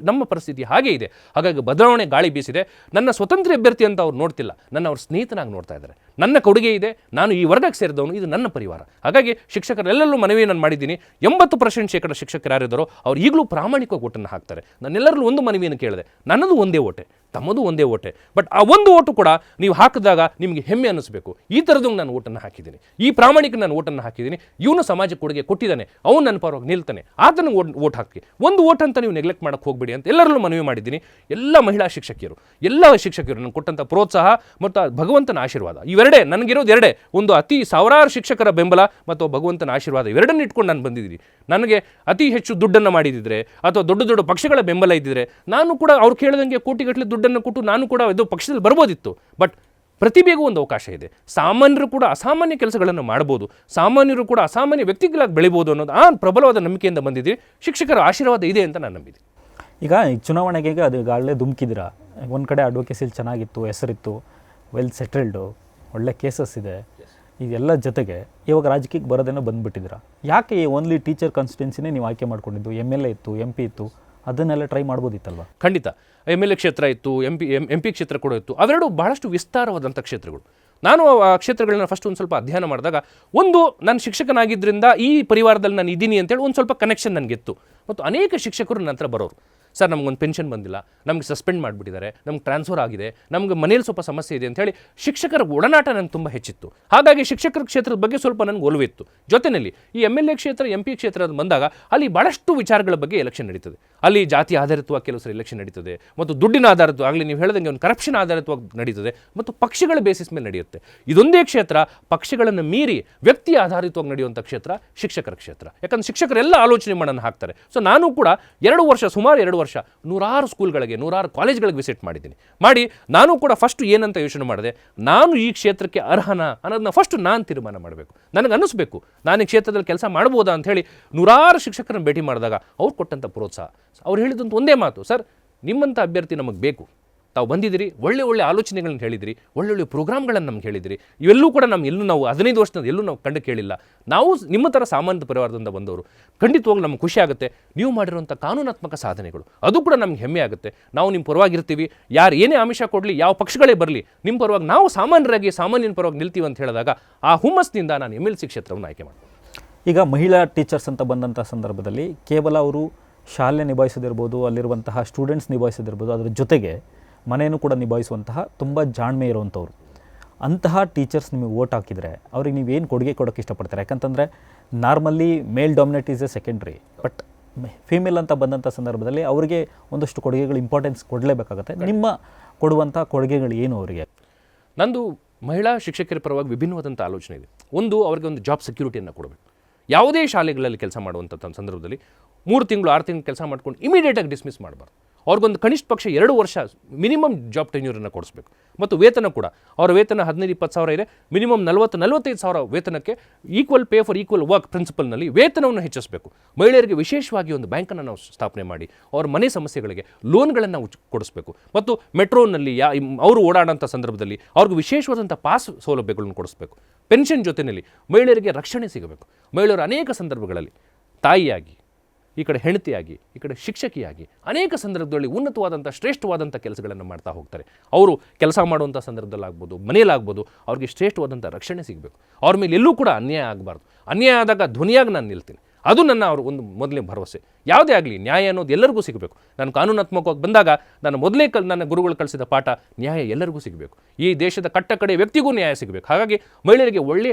ನಮ್ಮ ಪರಿಸ್ಥಿತಿ ಹಾಗೇ ಇದೆ. ಹಾಗಾಗಿ ಬದಲಾವಣೆ ಗಾಳಿ ಬೀಸಿದೆ. ನನ್ನ ಸ್ವತಂತ್ರ ಅಭ್ಯರ್ಥಿ ಅಂತ ಅವ್ರು ನೋಡ್ತಿಲ್ಲ, ನನ್ನ ಅವ್ರ ಸ್ನೇಹಿತನಾಗಿ ನೋಡ್ತಾ ಇದ್ದಾರೆ. ನನ್ನ ಕೊಡುಗೆ ಇದೆ, ನಾನು ಈ ವರ್ಗಕ್ಕೆ ಸೇರಿದವನು, ಇದು ನನ್ನ ಪರಿವಾರ. ಹಾಗಾಗಿ ಶಿಕ್ಷಕರೆಲ್ಲರೂ ಮನವಿ ನಾನು ಮಾಡಿದ್ದೀನಿ. 80% ಶಿಕ್ಷಕರು ಯಾರಿದ್ದಾರೋ ಅವ್ರು ಈಗಲೂ ಪ್ರಾಮಾಣಿಕವಾಗಿ ಓಟನ್ನು ಹಾಕ್ತಾರೆ. ನಾನೆಲ್ಲರಲ್ಲೂ ಒಂದು ಮನವಿಯನ್ನು ಕೇಳಿದೆ, ನನ್ನದು ಒಂದೇ ಓಟೆ, ತಮ್ಮದು ಒಂದೇ ಓಟೆ. ಬಟ್ ಆ ಒಂದು ಓಟು ಕೂಡ ನೀವು ಹಾಕಿದಾಗ ನಿಮಗೆ ಹೆಮ್ಮೆ ಅನ್ನಿಸ್ಬೇಕು. ಈ ಥರದ್ದು ನಾನು ಓಟನ್ನು ಹಾಕಿದ್ದೀನಿ, ಈ ಪ್ರಾಮಾಣಿಕ ನಾನು ಓಟನ್ನು ಹಾಕಿದ್ದೀನಿ, ಇವನು ಸಮಾಜಕ್ಕೆ ಕೊಡುಗೆ ಕೊಟ್ಟಿದ್ದಾನೆ, ಅವನು ನನ್ನ ಪರವಾಗಿ ನಿಲ್ತಾನೆ, ಆತನಿಗೆ ಓಟ್ ಹಾಕಿ. ಒಂದು ಓಟ್ ಅಂತ ನೀವು ನೆಗ್ಲೆಕ್ಟ್ ಮಾಡೋಕ್ಕೆ ಹೋಗಬೇಡಿ ಅಂತ ಎಲ್ಲರಲ್ಲೂ ಮನವಿ ಮಾಡಿದ್ದೀನಿ. ಎಲ್ಲ ಮಹಿಳಾ ಶಿಕ್ಷಕಿಯರು, ಎಲ್ಲ ಶಿಕ್ಷಕಿಯರು ನನಗೆ ಕೊಟ್ಟಂಥ ಪ್ರೋತ್ಸಾಹ ಮತ್ತು ಭಗವಂತನ ಆಶೀರ್ವಾದ, ಇವೆರಡೇ ನನಗಿರೋದು. ಎರಡೇ, ಒಂದು ಸಾವಿರಾರು ಶಿಕ್ಷಕರ ಬೆಂಬಲ ಮತ್ತು ಭಗವಂತನ ಆಶೀರ್ವಾದ, ಇವೆರಡನ್ನು ಇಟ್ಕೊಂಡು ನಾನು ಬಂದಿದ್ದೀನಿ. ನನಗೆ ಅತಿ ಹೆಚ್ಚು ದುಡ್ಡನ್ನು ಮಾಡಿದಿದ್ರೆ ಅಥವಾ ದೊಡ್ಡ ದೊಡ್ಡ ಪಕ್ಷಗಳ ಬೆಂಬಲ ಇದ್ದಿದ್ರೆ ನಾನು ಕೂಡ ಅವ್ರು ಕೇಳಿದಂಗೆ ಕೋಟಿಗಟ್ಟಲೆ ದುಡ್ಡನ್ನು ಕೊಟ್ಟು ನಾನು ಕೂಡ ಇದು ಪಕ್ಷದಲ್ಲಿ ಬರ್ಬೋದಿತ್ತು. ಬಟ್ ಪ್ರತಿಭೆಗೂ ಒಂದು ಅವಕಾಶ ಇದೆ. ಸಾಮಾನ್ಯರು ಕೂಡ ಅಸಾಮಾನ್ಯ ಕೆಲಸಗಳನ್ನು ಮಾಡ್ಬೋದು, ಸಾಮಾನ್ಯರು ಕೂಡ ಅಸಾಮಾನ್ಯ ವ್ಯಕ್ತಿಗಳಾಗಿ ಬೆಳಿಬೋದು ಅನ್ನೋದು ಆ ಪ್ರಬಲವಾದ ನಂಬಿಕೆಯಿಂದ ಬಂದಿದ್ದೀವಿ. ಶಿಕ್ಷಕರ ಆಶೀರ್ವಾದ ಇದೆ ಅಂತ ನಾನು ನಂಬಿದ್ದೀನಿ. ಈಗ ಚುನಾವಣೆಗೆ ಅದು ಈಗಾಗಲೇ ಧುಮುಕಿದ್ದೀರಾ. ಒಂದು ಕಡೆ ಅಡ್ವೊಕೇಸಿಲಿ ಚೆನ್ನಾಗಿತ್ತು, ಹೆಸರಿತ್ತು, ವೆಲ್ ಸೆಟಲ್ಡು, ಒಳ್ಳೆ ಕೇಸಸ್ ಇದೆ, ಇದೆಲ್ಲ ಜೊತೆಗೆ ಇವಾಗ ರಾಜಕೀಯಕ್ಕೆ ಬರೋದೇನೋ ಬಂದುಬಿಟ್ಟಿದ್ದೀರಾ. ಯಾಕೆ ಓನ್ಲಿ ಟೀಚರ್ ಕಾನ್ಸ್ಟಿಟ್ಯೂನ್ಸಿನೇ ನೀವು ಆಯ್ಕೆ ಮಾಡ್ಕೊಂಡಿದ್ದು? MLA ಇತ್ತು, MP ಇತ್ತು, ಅದನ್ನೆಲ್ಲ ಟ್ರೈ ಮಾಡ್ಬೋದಿತ್ತಲ್ವ? ಖಂಡಿತ. MLA ಕ್ಷೇತ್ರ ಇತ್ತು, MP ಕ್ಷೇತ್ರ ಕೂಡ ಇತ್ತು. ಅವೆರಡು ಬಹಳಷ್ಟು ವಿಸ್ತಾರವಾದಂಥ ಕ್ಷೇತ್ರಗಳು. ನಾನು ಆ ಕ್ಷೇತ್ರಗಳನ್ನ ಫಸ್ಟ್ ಒಂದು ಸ್ವಲ್ಪ ಅಧ್ಯಯನ ಮಾಡಿದಾಗ, ಒಂದು ನಾನು ಶಿಕ್ಷಕನಾಗಿದ್ದರಿಂದ ಈ ಪರಿವಾರದಲ್ಲಿ ನಾನು ಇದ್ದೀನಿ ಅಂತೇಳಿ ಒಂದು ಸ್ವಲ್ಪ ಕನೆಕ್ಷನ್ ನನಗಿತ್ತು. ಮತ್ತು ಅನೇಕ ಶಿಕ್ಷಕರು ನನ್ನ ಹತ್ರ ಬರೋರು, ಸರ್ ನಮಗೊಂದು ಪೆನ್ಷನ್ ಬಂದಿಲ್ಲ, ನಮಗೆ ಸಸ್ಪೆಂಡ್ ಮಾಡಿಬಿಟ್ಟಿದ್ದಾರೆ, ನಮ್ಗೆ ಟ್ರಾನ್ಸ್ಫರ್ ಆಗಿದೆ, ನಮಗೆ ಮನೇಲಿ ಸ್ವಲ್ಪ ಸಮಸ್ಯೆ ಇದೆ ಅಂತೇಳಿ ಶಿಕ್ಷಕರ ಒಡನಾಟ ನನಗೆ ತುಂಬ ಹೆಚ್ಚಿತ್ತು. ಹಾಗಾಗಿ ಶಿಕ್ಷಕರ ಕ್ಷೇತ್ರದ ಬಗ್ಗೆ ಸ್ವಲ್ಪ ನನಗೆ ಒಲವಿತ್ತು. ಜೊತೆಯಲ್ಲಿ ಈ MLA ಕ್ಷೇತ್ರ, MP ಕ್ಷೇತ್ರ ಬಂದಾಗ ಅಲ್ಲಿ ಭಾಳಷ್ಟು ವಿಚಾರಗಳ ಬಗ್ಗೆ ಎಲೆಕ್ಷನ್ ನಡೀತದೆ. ಅಲ್ಲಿ ಜಾತಿ ಆಧಾರಿತವಾಗಿ ಕೆಲವು ಸರಿ ಎಲೆಕ್ಷನ್ ನಡೀತದೆ, ಮತ್ತು ದುಡ್ಡಿನ ಆಧಾರಿತವಾಗಲಿ ನೀವು ಹೇಳಿದಂಗೆ ಒಂದು ಕರಪ್ಷನ್ ಆಧಾರಿತವಾಗಿ ನಡೀತದೆ, ಮತ್ತು ಪಕ್ಷಗಳ ಬೇಸಿಸ್ ಮೇಲೆ ನಡೆಯುತ್ತೆ. ಇದೊಂದೇ ಕ್ಷೇತ್ರ ಪಕ್ಷಗಳನ್ನು ಮೀರಿ ವ್ಯಕ್ತಿ ಆಧಾರಿತವಾಗಿ ನಡೆಯುವಂಥ ಕ್ಷೇತ್ರ ಶಿಕ್ಷಕರ ಕ್ಷೇತ್ರ. ಯಾಕಂದ್ರೆ ಶಿಕ್ಷಕರೆಲ್ಲ ಆಲೋಚನೆ ಮಾಡೋಣ ಹಾಕ್ತಾರೆ. ಸೊ ನಾನು ಕೂಡ ಸುಮಾರು 2 ವರ್ಷ 100 ಸ್ಕೂಲ್ಗಳಿಗೆ 100 ಕಾಲೇಜ್ಗಳಿಗೆ ವಿಸಿಟ್ ಮಾಡಿದ್ದೀನಿ. ಮಾಡಿ ನಾನು ಕೂಡ ಫಸ್ಟ್ ಏನಂತ ಯೋಚನೆ ಮಾಡಿದೆ, ನಾನು ಈ ಕ್ಷೇತ್ರಕ್ಕೆ ಅರ್ಹನಾ ಅನ್ನೋದನ್ನ ಫಸ್ಟ್ ನಾನು ತೀರ್ಮಾನ ಮಾಡಬೇಕು. ನನಗೆ ಅನ್ನಿಸ್ಬೇಕು ನಾನು ಈ ಕ್ಷೇತ್ರದಲ್ಲಿ ಕೆಲಸ ಮಾಡ್ಬೋದಾ ಅಂತ ಹೇಳಿ 100 ಶಿಕ್ಷಕರನ್ನು ಭೇಟಿ ಮಾಡಿದಾಗ ಅವ್ರು ಕೊಟ್ಟಂಥ ಪ್ರೋತ್ಸಾಹ, ಅವ್ರು ಹೇಳಿದಂಥ ಒಂದೇ ಮಾತು, ಸರ್ ನಿಮ್ಮಂಥ ಅಭ್ಯರ್ಥಿ ನಮಗೆ ಬೇಕು, ತಾವು ಬಂದಿದ್ದೀರಿ, ಒಳ್ಳೆ ಆಲೋಚನೆಗಳನ್ನ ಹೇಳಿದಿರಿ, ಒಳ್ಳೊಳ್ಳೆ ಪ್ರೋಗ್ರಾಮ್ಗಳನ್ನು ನಮ್ಗೆ ಹೇಳಿದಿರಿ, ಇವೆಲ್ಲೂ ಕೂಡ ನಾವು 15 ವರ್ಷದ ಎಲ್ಲೂ ನಾವು ಕಂಡು ಕೇಳಿಲ್ಲ. ನಾವು ನಿಮ್ಮ ಥರ ಸಾಮಾನ್ಯ ಪರಿವಾರದಿಂದ ಬಂದವರು, ಖಂಡಿತವಾಗ್ಲೂ ನಮ್ಗೆ ಖುಷಿ ಆಗುತ್ತೆ. ನೀವು ಮಾಡಿರುವಂಥ ಕಾನೂನಾತ್ಮಕ ಸಾಧನೆಗಳು ಅದು ಕೂಡ ನಮ್ಗೆ ಹೆಮ್ಮೆ ಆಗುತ್ತೆ. ನಾವು ನಿಮ್ಮ ಪರವಾಗಿರ್ತೀವಿ, ಯಾರು ಏನೇ ಆಮಿಷ ಕೊಡಲಿ, ಯಾವ ಪಕ್ಷಗಳೇ ಬರಲಿ, ನಿಮ್ಮ ಪರವಾಗಿ ನಾವು ಸಾಮಾನ್ಯನ ಪರವಾಗಿ ನಿಲ್ತೀವಿ ಅಂತ ಹೇಳಿದಾಗ ಆ ಹುಮ್ಮಸ್ನಿಂದ ನಾನು MLC ಕ್ಷೇತ್ರವನ್ನು ಆಯ್ಕೆ ಮಾಡ್ತೀನಿ. ಈಗ ಮಹಿಳಾ ಟೀಚರ್ಸ್ ಅಂತ ಬಂದಂಥ ಸಂದರ್ಭದಲ್ಲಿ ಕೇವಲ ಅವರು ಶಾಲೆ ನಿಭಾಯಿಸೋದಿರ್ಬೋದು, ಅಲ್ಲಿರುವಂತಹ ಸ್ಟೂಡೆಂಟ್ಸ್ ನಿಭಾಯಿಸೋದಿರ್ಬೋದು, ಅದರ ಜೊತೆಗೆ ಮನೆಯನ್ನು ಕೂಡ ನಿಭಾಯಿಸುವಂತಹ ತುಂಬ ಜಾಣ್ಮೆ ಇರುವಂಥವ್ರು. ಅಂತಹ ಟೀಚರ್ಸ್ ನಿಮಗೆ ವೋಟ್ ಹಾಕಿದರೆ ಅವ್ರಿಗೆ ನೀವೇನು ಕೊಡುಗೆ ಕೊಡೋಕ್ಕೆ ಇಷ್ಟಪಡ್ತಾರೆ? ಯಾಕಂತಂದರೆ normally male dominate is a secondary, but female ಅಂತ ಬಂದಂಥ ಸಂದರ್ಭದಲ್ಲಿ ಅವರಿಗೆ ಒಂದಷ್ಟು ಕೊಡುಗೆಗಳು ಇಂಪಾರ್ಟೆನ್ಸ್ ಕೊಡಲೇಬೇಕಾಗುತ್ತೆ. ನಿಮ್ಮ ಕೊಡುವಂಥ ಕೊಡುಗೆಗಳು ಏನು ಅವರಿಗೆ? ನಂದು ಮಹಿಳಾ ಶಿಕ್ಷಕರ ಪರವಾಗಿ ವಿಭಿನ್ನವಾದಂಥ ಆಲೋಚನೆ ಇದೆ. ಒಂದು, ಅವ್ರಿಗೆ ಒಂದು ಜಾಬ್ ಸೆಕ್ಯೂರಿಟಿಯನ್ನು ಕೊಡಬೇಕು. ಯಾವುದೇ ಶಾಲೆಗಳಲ್ಲಿ ಕೆಲಸ ಮಾಡುವಂಥ ಸಂದರ್ಭದಲ್ಲಿ 3 ತಿಂಗಳು 6 ತಿಂಗಳು ಕೆಲಸ ಮಾಡ್ಕೊಂಡು ಇಮಿಡಿಯೇಟಾಗಿ ಡಿಸ್ಮಿಸ್ ಮಾಡಬಾರ್ದು. ಅವ್ರಿಗೊಂದು ಕನಿಷ್ಠ ಪಕ್ಷ 2 ವರ್ಷ ಮಿನಿಮಮ್ ಜಾಬ್ ಟೆನ್ಯೂರನ್ನು ಕೊಡಿಸ್ಬೇಕು. ಮತ್ತು ವೇತನ ಕೂಡ ಅವರ ವೇತನ 15-20 ಸಾವಿರ ಇದೆ, ಮಿನಿಮಮ್ 40-45 ಸಾವಿರ ವೇತನಕ್ಕೆ equal pay for equal work ಪ್ರಿನ್ಸಿಪಲ್ನಲ್ಲಿ ವೇತನವನ್ನು ಹೆಚ್ಚಿಸಬೇಕು. ಮಹಿಳೆಯರಿಗೆ ವಿಶೇಷವಾಗಿ ಒಂದು ಬ್ಯಾಂಕನ್ನು ನಾವು ಸ್ಥಾಪನೆ ಮಾಡಿ ಅವ್ರ ಮನೆ ಸಮಸ್ಯೆಗಳಿಗೆ ಲೋನ್ಗಳನ್ನು ಕೊಡಿಸ್ಬೇಕು. ಮತ್ತು ಮೆಟ್ರೋನಲ್ಲಿ ಅವರು ಓಡಾಡೋಂಥ ಸಂದರ್ಭದಲ್ಲಿ ಅವ್ರಿಗೆ ವಿಶೇಷವಾದಂಥ ಪಾಸ್ ಸೌಲಭ್ಯಗಳನ್ನು ಕೊಡಿಸ್ಬೇಕು. ಪೆನ್ಷನ್ ಜೊತೆಯಲ್ಲಿ ಮಹಿಳೆಯರಿಗೆ ರಕ್ಷಣೆ ಸಿಗಬೇಕು. ಮಹಿಳೆಯರು ಅನೇಕ ಸಂದರ್ಭಗಳಲ್ಲಿ ತಾಯಿಯಾಗಿ ಈ ಕಡೆ ಹೆಂಡತಿಯಾಗಿ, ಈ ಕಡೆ ಶಿಕ್ಷಕಿಯಾಗಿ ಅನೇಕ ಸಂದರ್ಭದಲ್ಲಿ ಉನ್ನತವಾದಂಥ ಶ್ರೇಷ್ಠವಾದಂಥ ಕೆಲಸಗಳನ್ನು ಮಾಡ್ತಾ ಹೋಗ್ತಾರೆ. ಅವರು ಕೆಲಸ ಮಾಡುವಂಥ ಸಂದರ್ಭದಲ್ಲಾಗ್ಬೋದು, ಮನೆಯಲ್ಲಾಗ್ಬೋದು, ಅವ್ರಿಗೆ ಶ್ರೇಷ್ಠವಾದಂಥ ರಕ್ಷಣೆ ಸಿಗಬೇಕು. ಅವ್ರ ಮೇಲೆ ಎಲ್ಲೂ ಕೂಡ ಅನ್ಯಾಯ ಆಗಬಾರ್ದು. ಅನ್ಯಾಯ ಆದಾಗ ಧ್ವನಿಯಾಗಿ ನಾನು ನಿಲ್ತೀನಿ. ಅದು ನನ್ನ ಅವ್ರ ಒಂದು ಮೊದಲನೇ ಭರವಸೆ. ಯಾವುದೇ ಆಗಲಿ ನ್ಯಾಯ ಅನ್ನೋದು ಎಲ್ಲರಿಗೂ ಸಿಗಬೇಕು. ನಾನು ಕಾನೂನಾತ್ಮಕವಾಗಿ ಬಂದಾಗ ನಾನು ಮೊದಲೇ ನನ್ನ ಗುರುಗಳು ಕಲಿಸಿದ ಪಾಠ, ನ್ಯಾಯ ಎಲ್ಲರಿಗೂ ಸಿಗಬೇಕು. ಈ ದೇಶದ ಕಟ್ಟ ಕಡೆ ವ್ಯಕ್ತಿಗೂ ನ್ಯಾಯ ಸಿಗಬೇಕು. ಹಾಗಾಗಿ ಮಹಿಳೆಯರಿಗೆ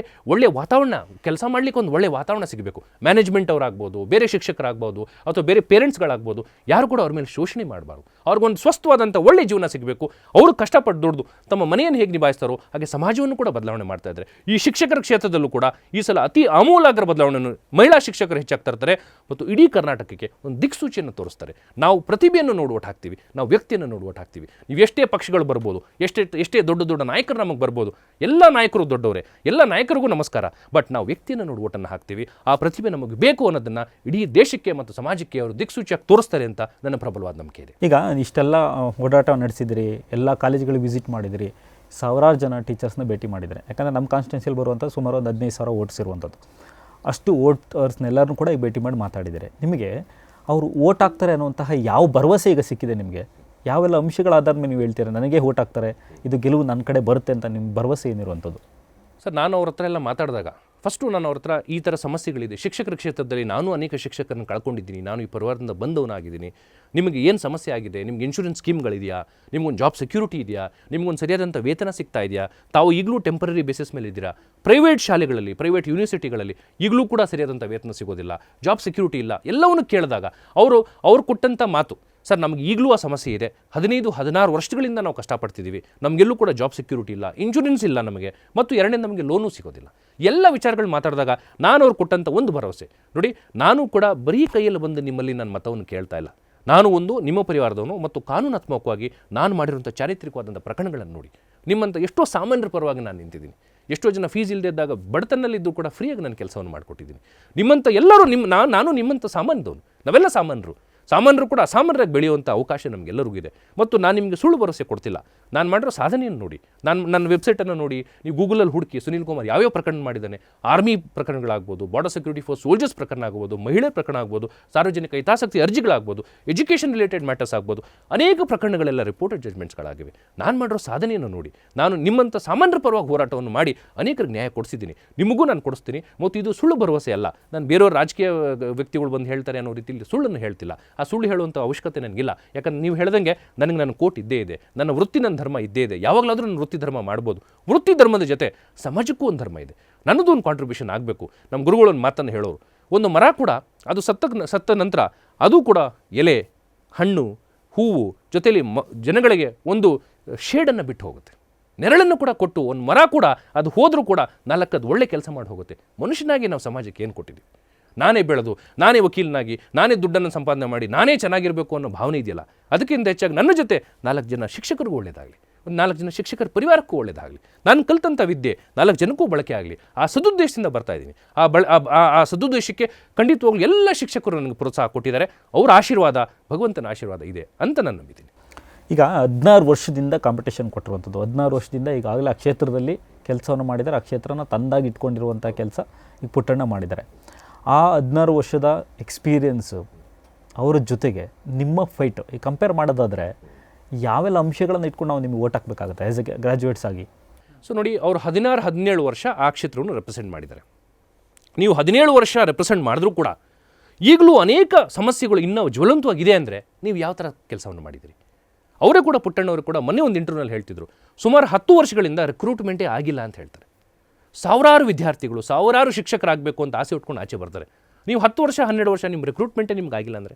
ಒಳ್ಳೆ ವಾತಾವರಣ, ಕೆಲಸ ಮಾಡಲಿಕ್ಕೆ ಒಂದು ಒಳ್ಳೆಯ ವಾತಾವರಣ ಸಿಗಬೇಕು. ಮ್ಯಾನೇಜ್ಮೆಂಟ್ ಅವರಾಗ್ಬೋದು, ಬೇರೆ ಶಿಕ್ಷಕರಾಗ್ಬೋದು, ಅಥವಾ ಬೇರೆ ಪೇರೆಂಟ್ಸ್ಗಳಾಗ್ಬೋದು, ಯಾರು ಕೂಡ ಅವ್ರ ಮೇಲೆ ಶೋಷಣೆ ಮಾಡಬಾರ್ದು. ಅವ್ರಿಗೊಂದು ಸ್ವಸ್ಥವಾದಂಥ ಒಳ್ಳೆ ಜೀವನ ಸಿಗಬೇಕು. ಅವರು ಕಷ್ಟಪಟ್ಟು ದುಡ್ದು ತಮ್ಮ ಮನೆಯನ್ನು ಹೇಗೆ ನಿಭಾಯಿಸ್ತಾರೋ ಹಾಗೆ ಸಮಾಜವನ್ನು ಕೂಡ ಬದಲಾವಣೆ ಮಾಡ್ತಾ ಇದ್ದಾರೆ. ಈ ಶಿಕ್ಷಕರ ಕ್ಷೇತ್ರದಲ್ಲೂ ಕೂಡ ಈ ಸಲ ಅತಿ ಆಮೂಲಾಗ್ರ ಬದಲಾವಣೆಯನ್ನು ಮಹಿಳಾ ಶಿಕ್ಷಕರು ಹೆಚ್ಚಾಗ್ತಾ ಇರ್ತಾರೆ ಮತ್ತು ಇಡೀ ಕರ್ನಾಟಕಕ್ಕೆ ಒಂದು ದಿಕ್ಸೂಚಿಯನ್ನು ತೋರಿಸ್ತಾರೆ. ನಾವು ಪ್ರತಿಭೆಯನ್ನು ನೋಡುವಟ್ಟು ಹಾಕ್ತೀವಿ, ನಾವು ವ್ಯಕ್ತಿಯನ್ನು ನೋಡುವಟ್ಟು ಹಾಕ್ತೀವಿ. ನೀವು ಎಷ್ಟೇ ಪಕ್ಷಗಳು ಬರ್ಬೋದು, ಎಷ್ಟೇ ದೊಡ್ಡ ನಾಯಕರು ನಮಗೆ ಬರ್ಬೋದು, ಎಲ್ಲ ನಾಯಕರು ದೊಡ್ಡವರೇ, ಎಲ್ಲ ನಾಯಕರಿಗೂ ನಮಸ್ಕಾರ. ಬಟ್ ನಾವು ವ್ಯಕ್ತಿಯನ್ನು ನೋಡುವಟ್ಟನ್ನು ಹಾಕ್ತೀವಿ. ಆ ಪ್ರತಿಭೆ ನಮಗೆ ಬೇಕು ಅನ್ನೋದನ್ನು ಇಡೀ ದೇಶಕ್ಕೆ ಮತ್ತು ಸಮಾಜಕ್ಕೆ ಅವರು ದಿಕ್ಸೂಚಿಯಾಗಿ ತೋರಿಸ್ತಾರೆ ಅಂತ ನನ್ನ ಪ್ರಬಲವಾದ ನಂಬಿಕೆ ಇದೆ. ಈಗ ಇಷ್ಟೆಲ್ಲ ಓಡಾಟ ನಡೆಸಿದಿರಿ, ಎಲ್ಲ ಕಾಲೇಜುಗಳಿಗೆ ವಿಸಿಟ್ ಮಾಡಿದಿರಿ, ಸಾವಿರಾರು ಜನ ಟೀಚರ್ಸ್ನ ಭೇಟಿ ಮಾಡಿದರೆ. ಯಾಕಂದರೆ ನಮ್ಮ ಕಾನ್ಸ್ಟಿಟ್ಯೂನ್ಸಿಯಲ್ಲಿ ಬರುವಂಥ ಸುಮಾರು ಒಂದು 15,000 ವೋಟ್ಸ್ ಇರುವಂಥದ್ದು. ಅಷ್ಟು ವೋಟರ್ಸ್ನೆಲ್ಲರನ್ನೂ ಕೂಡ ಈಗ ಭೇಟಿ ಮಾಡಿ ಮಾತಾಡಿದ್ದಾರೆ. ನಿಮಗೆ ಅವರು ವೋಟ್ ಹಾಕ್ತಾರೆ ಅನ್ನುವಂತಹ ಯಾವ ಭರವಸೆ ಈಗ ಸಿಕ್ಕಿದೆ ನಿಮಗೆ? ಯಾವೆಲ್ಲ ಅಂಶಗಳ ಆಧಾರದ ಮೇಲೆ ನೀವು ಹೇಳ್ತೀರಾ ನನಗೆ ವೋಟ್ ಹಾಕ್ತಾರೆ, ಇದು ಗೆಲುವು ನನ್ನ ಕಡೆ ಬರುತ್ತೆ ಅಂತ ನಿಮ್ಮ ಭರವಸೆ ಏನಿರುವಂಥದ್ದು? ಸರ್, ನಾನು ಅವ್ರ ಹತ್ರ ಎಲ್ಲ ಮಾತಾಡಿದಾಗ ಫಸ್ಟು ನಾನು ಅವ್ರ ಹತ್ರ ಈ ಥರ ಸಮಸ್ಯೆಗಳಿದೆ, ಶಿಕ್ಷಕರ ಕ್ಷೇತ್ರದಲ್ಲಿ ನಾನು ಅನೇಕ ಶಿಕ್ಷಕರನ್ನು ಕಳ್ಕೊಂಡಿದ್ದೀನಿ, ನಾನು ಈ ಪರಿವಾರದಿಂದ ಬಂದವನಾಗಿದ್ದೀನಿ, ನಿಮಗೆ ಏನು ಸಮಸ್ಯೆ ಆಗಿದೆ, ನಿಮ್ಗೆ ಇನ್ಶೂರೆನ್ಸ್ ಸ್ಕೀಮ್ಗಳಿದೆಯಾ, ನಿಮ್ಗೊಂದು ಜಾಬ್ ಸೆಕ್ಯೂರಿಟಿ ಇದೆಯಾ, ನಿಮ್ಗೊಂದು ಸರಿಯಾದಂಥ ವೇತನ ಸಿಗ್ತಾ ಇದೆಯಾ, ತಾವು ಈಗಲೂ ಟೆಂಪರರಿ ಬೇಸಿಸ್ ಮೇಲೆ ಇದ್ದೀರಾ, ಪ್ರೈವೇಟ್ ಶಾಲೆಗಳಲ್ಲಿ, ಪ್ರೈವೇಟ್ ಯೂನಿವರ್ಸಿಟಿಗಳಲ್ಲಿ ಈಗಲೂ ಕೂಡ ಸರಿಯಾದಂಥ ವೇತನ ಸಿಗೋದಿಲ್ಲ, ಜಾಬ್ ಸೆಕ್ಯೂರಿಟಿ ಇಲ್ಲ, ಎಲ್ಲವನ್ನು ಕೇಳಿದಾಗ ಅವರು ಕೊಟ್ಟಂಥ ಮಾತು, ಸರ್ ನಮಗೆ ಈಗಲೂ ಆ ಸಮಸ್ಯೆ ಇದೆ, 15-16 ವರ್ಷಗಳಿಂದ ನಾವು ಕಷ್ಟಪಡ್ತಿದ್ದೀವಿ, ನಮಗೆಲ್ಲೂ ಕೂಡ ಜಾಬ್ ಸೆಕ್ಯೂರಿಟಿ ಇಲ್ಲ, ಇನ್ಶೂರೆನ್ಸ್ ಇಲ್ಲ ನಮಗೆ, ಮತ್ತು ಎರಡನೇ ನಮಗೆ ಲೋನು ಸಿಗೋದಿಲ್ಲ. ಎಲ್ಲ ವಿಚಾರಗಳು ಮಾತಾಡಿದಾಗ ನಾನು ಅವ್ರು ಕೊಟ್ಟಂಥ ಒಂದು ಭರವಸೆ ನೋಡಿ, ನಾನು ಕೂಡ ಬರೀ ಕೈಯಲ್ಲಿ ಬಂದು ನಿಮ್ಮಲ್ಲಿ ನನ್ನ ಮತವನ್ನು ಕೇಳ್ತಾ ಇಲ್ಲ. ನಾನು ಒಂದು ನಿಮ್ಮ ಪರಿವಾರದವನು ಮತ್ತು ಕಾನೂನಾತ್ಮಕವಾಗಿ ನಾನು ಮಾಡಿರುವಂಥ ಚಾರಿತ್ರಿಕವಾದಂಥ ಪ್ರಕರಣಗಳನ್ನು ನೋಡಿ ನಿಮ್ಮಂಥ ಎಷ್ಟೋ ಸಾಮಾನ್ಯರ ಪರವಾಗಿ ನಾನು ನಿಂತಿದ್ದೀನಿ. ಎಷ್ಟೋ ಜನ ಫೀಸ್ ಇಲ್ಲದೆ ಇದ್ದಾಗ ಬಡತನಲ್ಲಿದ್ದು ಕೂಡ ಫ್ರೀಯಾಗಿ ನಾನು ಕೆಲಸವನ್ನು ಮಾಡಿಕೊಟ್ಟಿದ್ದೀನಿ. ನಿಮ್ಮಂಥ ಎಲ್ಲರೂ ನಾನು ನಿಮ್ಮಂಥ ಸಾಮಾನ್ಯದವನು, ನಾವೆಲ್ಲ ಸಾಮಾನ್ಯರು ಕೂಡ ಅಸಾಮಾನ್ಯರಾಗಿ ಬೆಳೆಯುವಂಥ ಅವಕಾಶ ನಮಗೆಲ್ಲರಿಗೂ ಇದೆ. ಮತ್ತು ನಾನು ನಿಮಗೆ ಸುಳ್ಳು ಭರವಸೆ ಕೊಡ್ತಿಲ್ಲ. ನಾನು ಮಾಡಿರೋ ಸಾಧನೆಯನ್ನು ನೋಡಿ, ನನ್ನ ವೆಬ್ಸೈಟನ್ನು ನೋಡಿ, ನೀವು ಗೂಗಲಲ್ಲಿ ಹುಡುಕಿ ಸುನೀಲ್ ಕುಮಾರ್ ಯಾವ್ಯಾವ ಪ್ರಕರಣ ಮಾಡಿದ್ದಾನೆ, ಆರ್ಮಿ ಪ್ರಕರಣಗಳಾಗ್ಬೋದು, ಬಾರ್ಡರ್ ಸೆಕ್ಯೂರಿಟಿ ಫೋರ್ಸ್ ಸೋಲ್ಜರ್ಸ್ ಪ್ರಕರಣ ಆಗ್ಬೋದು, ಮಹಿಳೆ ಪ್ರಕರಣ ಆಗ್ಬೋದು, ಸಾರ್ವಜನಿಕ ಹಿತಾಸಕ್ತಿ ಅರ್ಜಿಗಳಾಗ್ಬೋದು, ಎಜುಕೇಷನ್ ರಿಲೇಟೆಡ್ ಮ್ಯಾಟರ್ಸ್ ಆಗ್ಬೋದು, ಅನೇಕ ಪ್ರಕರಣಗಳೆಲ್ಲ ರಿಪೋರ್ಟೆಡ್ ಜಡ್ಜ್ಮೆಂಟ್ಸ್ಗಳಾಗಿವೆ. ನಾನು ಮಾಡಿರೋ ಸಾಧನೆಯನ್ನು ನೋಡಿ, ನಾನು ನಿಮ್ಮಂಥ ಸಾಮಾನ್ಯರ ಪರವಾಗಿ ಹೋರಾಟವನ್ನು ಮಾಡಿ ಅನೇಕರಿಗೆ ನ್ಯಾಯ ಕೊಡಿಸಿದ್ದೀನಿ, ನಿಮಗೂ ನಾನು ಕೊಡಿಸ್ತೀನಿ. ಮತ್ತು ಇದು ಸುಳ್ಳು ಭರವಸೆ ಅಲ್ಲ. ನಾನು ಬೇರೆಯವ್ರ ರಾಜಕೀಯ ವ್ಯಕ್ತಿಗಳು ಬಂದು ಹೇಳ್ತಾರೆ ಅನ್ನೋ ರೀತಿಯಲ್ಲಿ ಸುಳ್ಳನ್ನು ಹೇಳ್ತಿಲ್ಲ. ಆ ಸುಳ್ಳು ಹೇಳುವಂಥ ಅವಶ್ಯಕತೆ ನನಗಿಲ್ಲ. ಯಾಕಂದ್ರೆ ನೀವು ಹೇಳ್ದಂಗೆ ನನಗೆ ನನ್ನ ಕೋಟ್ ಇದ್ದೇ ಇದೆ, ನನ್ನ ವೃತ್ತಿ, ನನ್ನ ಧರ್ಮ ಇದ್ದೇ ಇದೆ. ಯಾವಾಗಲಾದರೂ ನನ್ನ ವೃತ್ತಿ ಧರ್ಮ ಮಾಡ್ಬೋದು. ವೃತ್ತಿ ಧರ್ಮದ ಜೊತೆ ಸಮಾಜಕ್ಕೂ ಒಂದು ಧರ್ಮ ಇದೆ, ನನ್ನದು ಒಂದು ಕಾಂಟ್ರಿಬ್ಯೂಷನ್ ಆಗಬೇಕು. ನಮ್ಮ ಗುರುಗಳೊಂದು ಮಾತನ್ನು ಹೇಳೋರು, ಒಂದು ಮರ ಕೂಡ ಅದು ಸತ್ತ ನಂತರ ಅದು ಕೂಡ ಎಲೆ, ಹಣ್ಣು, ಹೂವು ಜೊತೆಯಲ್ಲಿ ಜನಗಳಿಗೆ ಒಂದು ಶೇಡನ್ನು ಬಿಟ್ಟು ಹೋಗುತ್ತೆ, ನೆರಳನ್ನು ಕೂಡ ಕೊಟ್ಟು. ಒಂದು ಮರ ಕೂಡ ಅದು ಹೋದರೂ ಕೂಡ 4 ಒಳ್ಳೆ ಕೆಲಸ ಮಾಡಿ ಹೋಗುತ್ತೆ. ಮನುಷ್ಯನಾಗಿ ನಾವು ಸಮಾಜಕ್ಕೆ ಏನು ಕೊಟ್ಟಿದ್ದೀವಿ? ನಾನೇ ಬೆಳೆದು, ನಾನೇ ವಕೀಲನಾಗಿ, ನಾನೇ ದುಡ್ಡನ್ನು ಸಂಪಾದನೆ ಮಾಡಿ, ನಾನೇ ಚೆನ್ನಾಗಿರಬೇಕು ಅನ್ನೋ ಭಾವನೆ ಇದೆಯಲ್ಲ, ಅದಕ್ಕಿಂತ ಹೆಚ್ಚಾಗಿ ನನ್ನ ಜೊತೆ 4 ಜನ ಶಿಕ್ಷಕರಿಗೂ ಒಳ್ಳೆಯದಾಗಲಿ, ಒಂದು 4 ಜನ ಶಿಕ್ಷಕರ ಪರಿವಾರಕ್ಕೂ ಒಳ್ಳೆಯದಾಗಲಿ, ನಾನು ಕಲಿತಂಥ ವಿದ್ಯೆ 4 ಜನಕ್ಕೂ ಬಳಕೆ ಆಗಲಿ, ಆ ಸದುದ್ದೇಶದಿಂದ ಬರ್ತಾ ಇದ್ದೀನಿ. ಆ ಸದುದ್ದೇಶಕ್ಕೆ ಖಂಡಿತವಾಗ್ಲೂ ಎಲ್ಲ ಶಿಕ್ಷಕರು ನನಗೆ ಪ್ರೋತ್ಸಾಹ ಕೊಟ್ಟಿದ್ದಾರೆ. ಅವರ ಆಶೀರ್ವಾದ, ಭಗವಂತನ ಆಶೀರ್ವಾದ ಇದೆ ಅಂತ ನಾನು ನಂಬಿದ್ದೀನಿ. ಈಗ 16 ವರ್ಷದಿಂದ ಕಾಂಪಿಟೇಷನ್ ಕೊಟ್ಟಿರುವಂಥದ್ದು, 16 ವರ್ಷದಿಂದ ಈಗಾಗಲೇ ಆ ಕ್ಷೇತ್ರದಲ್ಲಿ ಕೆಲಸವನ್ನು ಮಾಡಿದ್ದಾರೆ, ಆ ಕ್ಷೇತ್ರನ ತಂದಾಗಿ ಇಟ್ಕೊಂಡಿರುವಂಥ ಕೆಲಸ ಈಗ ಪುಟ್ಟಣ್ಣ ಮಾಡಿದ್ದಾರೆ. ಆ 16 ವರ್ಷದ ಎಕ್ಸ್ಪೀರಿಯೆನ್ಸು ಅವರ ಜೊತೆಗೆ ನಿಮ್ಮ ಫೈಟ್ ಈ ಕಂಪೇರ್ ಮಾಡೋದಾದರೆ ಯಾವೆಲ್ಲ ಅಂಶಗಳನ್ನು ಇಟ್ಕೊಂಡು ನಾವು ನಿಮಗೆ ಓಟ್ ಹಾಕಬೇಕಾಗುತ್ತೆ ಆ್ಯಸ್ ಎ ಗ್ರ್ಯಾಜುಯೇಟ್ಸ್ ಆಗಿ? ಸೊ ನೋಡಿ, ಅವರು 16-17 ವರ್ಷ ಆ ಕ್ಷೇತ್ರವನ್ನು ರೆಪ್ರೆಸೆಂಟ್ ಮಾಡಿದ್ದಾರೆ. ನೀವು 17 ವರ್ಷ ರೆಪ್ರೆಸೆಂಟ್ ಮಾಡಿದ್ರೂ ಕೂಡ ಈಗಲೂ ಅನೇಕ ಸಮಸ್ಯೆಗಳು ಇನ್ನೂ ಜ್ವಲಂತವಾಗಿದೆ ಅಂದರೆ ನೀವು ಯಾವ ಥರ ಕೆಲಸವನ್ನು ಮಾಡಿದಿರಿ? ಅವರೇ ಕೂಡ, ಪುಟ್ಟಣ್ಣವರು ಕೂಡ ಮೊನ್ನೆ ಒಂದು ಇಂಟರ್ವ್ಯೂನಲ್ಲಿ ಹೇಳ್ತಿದ್ರು, ಸುಮಾರು 10 ವರ್ಷಗಳಿಂದ ರಿಕ್ರೂಟ್ಮೆಂಟೇ ಆಗಿಲ್ಲ ಅಂತ ಹೇಳ್ತಾರೆ. ಸಾವಿರಾರು ವಿದ್ಯಾರ್ಥಿಗಳು, ಸಾವಿರಾರು ಶಿಕ್ಷಕರಾಗಬೇಕು ಅಂತ ಆಸೆ ಉಟ್ಕೊಂಡು ಆಚೆ ಬರ್ತಾರೆ. ನೀವು 10 ವರ್ಷ 12 ವರ್ಷ ನಿಮ್ಮ ರಿಕ್ರೂಟ್ಮೆಂಟೇ ನಿಮ್ಗೆ ಆಗಿಲ್ಲ ಅಂದರೆ,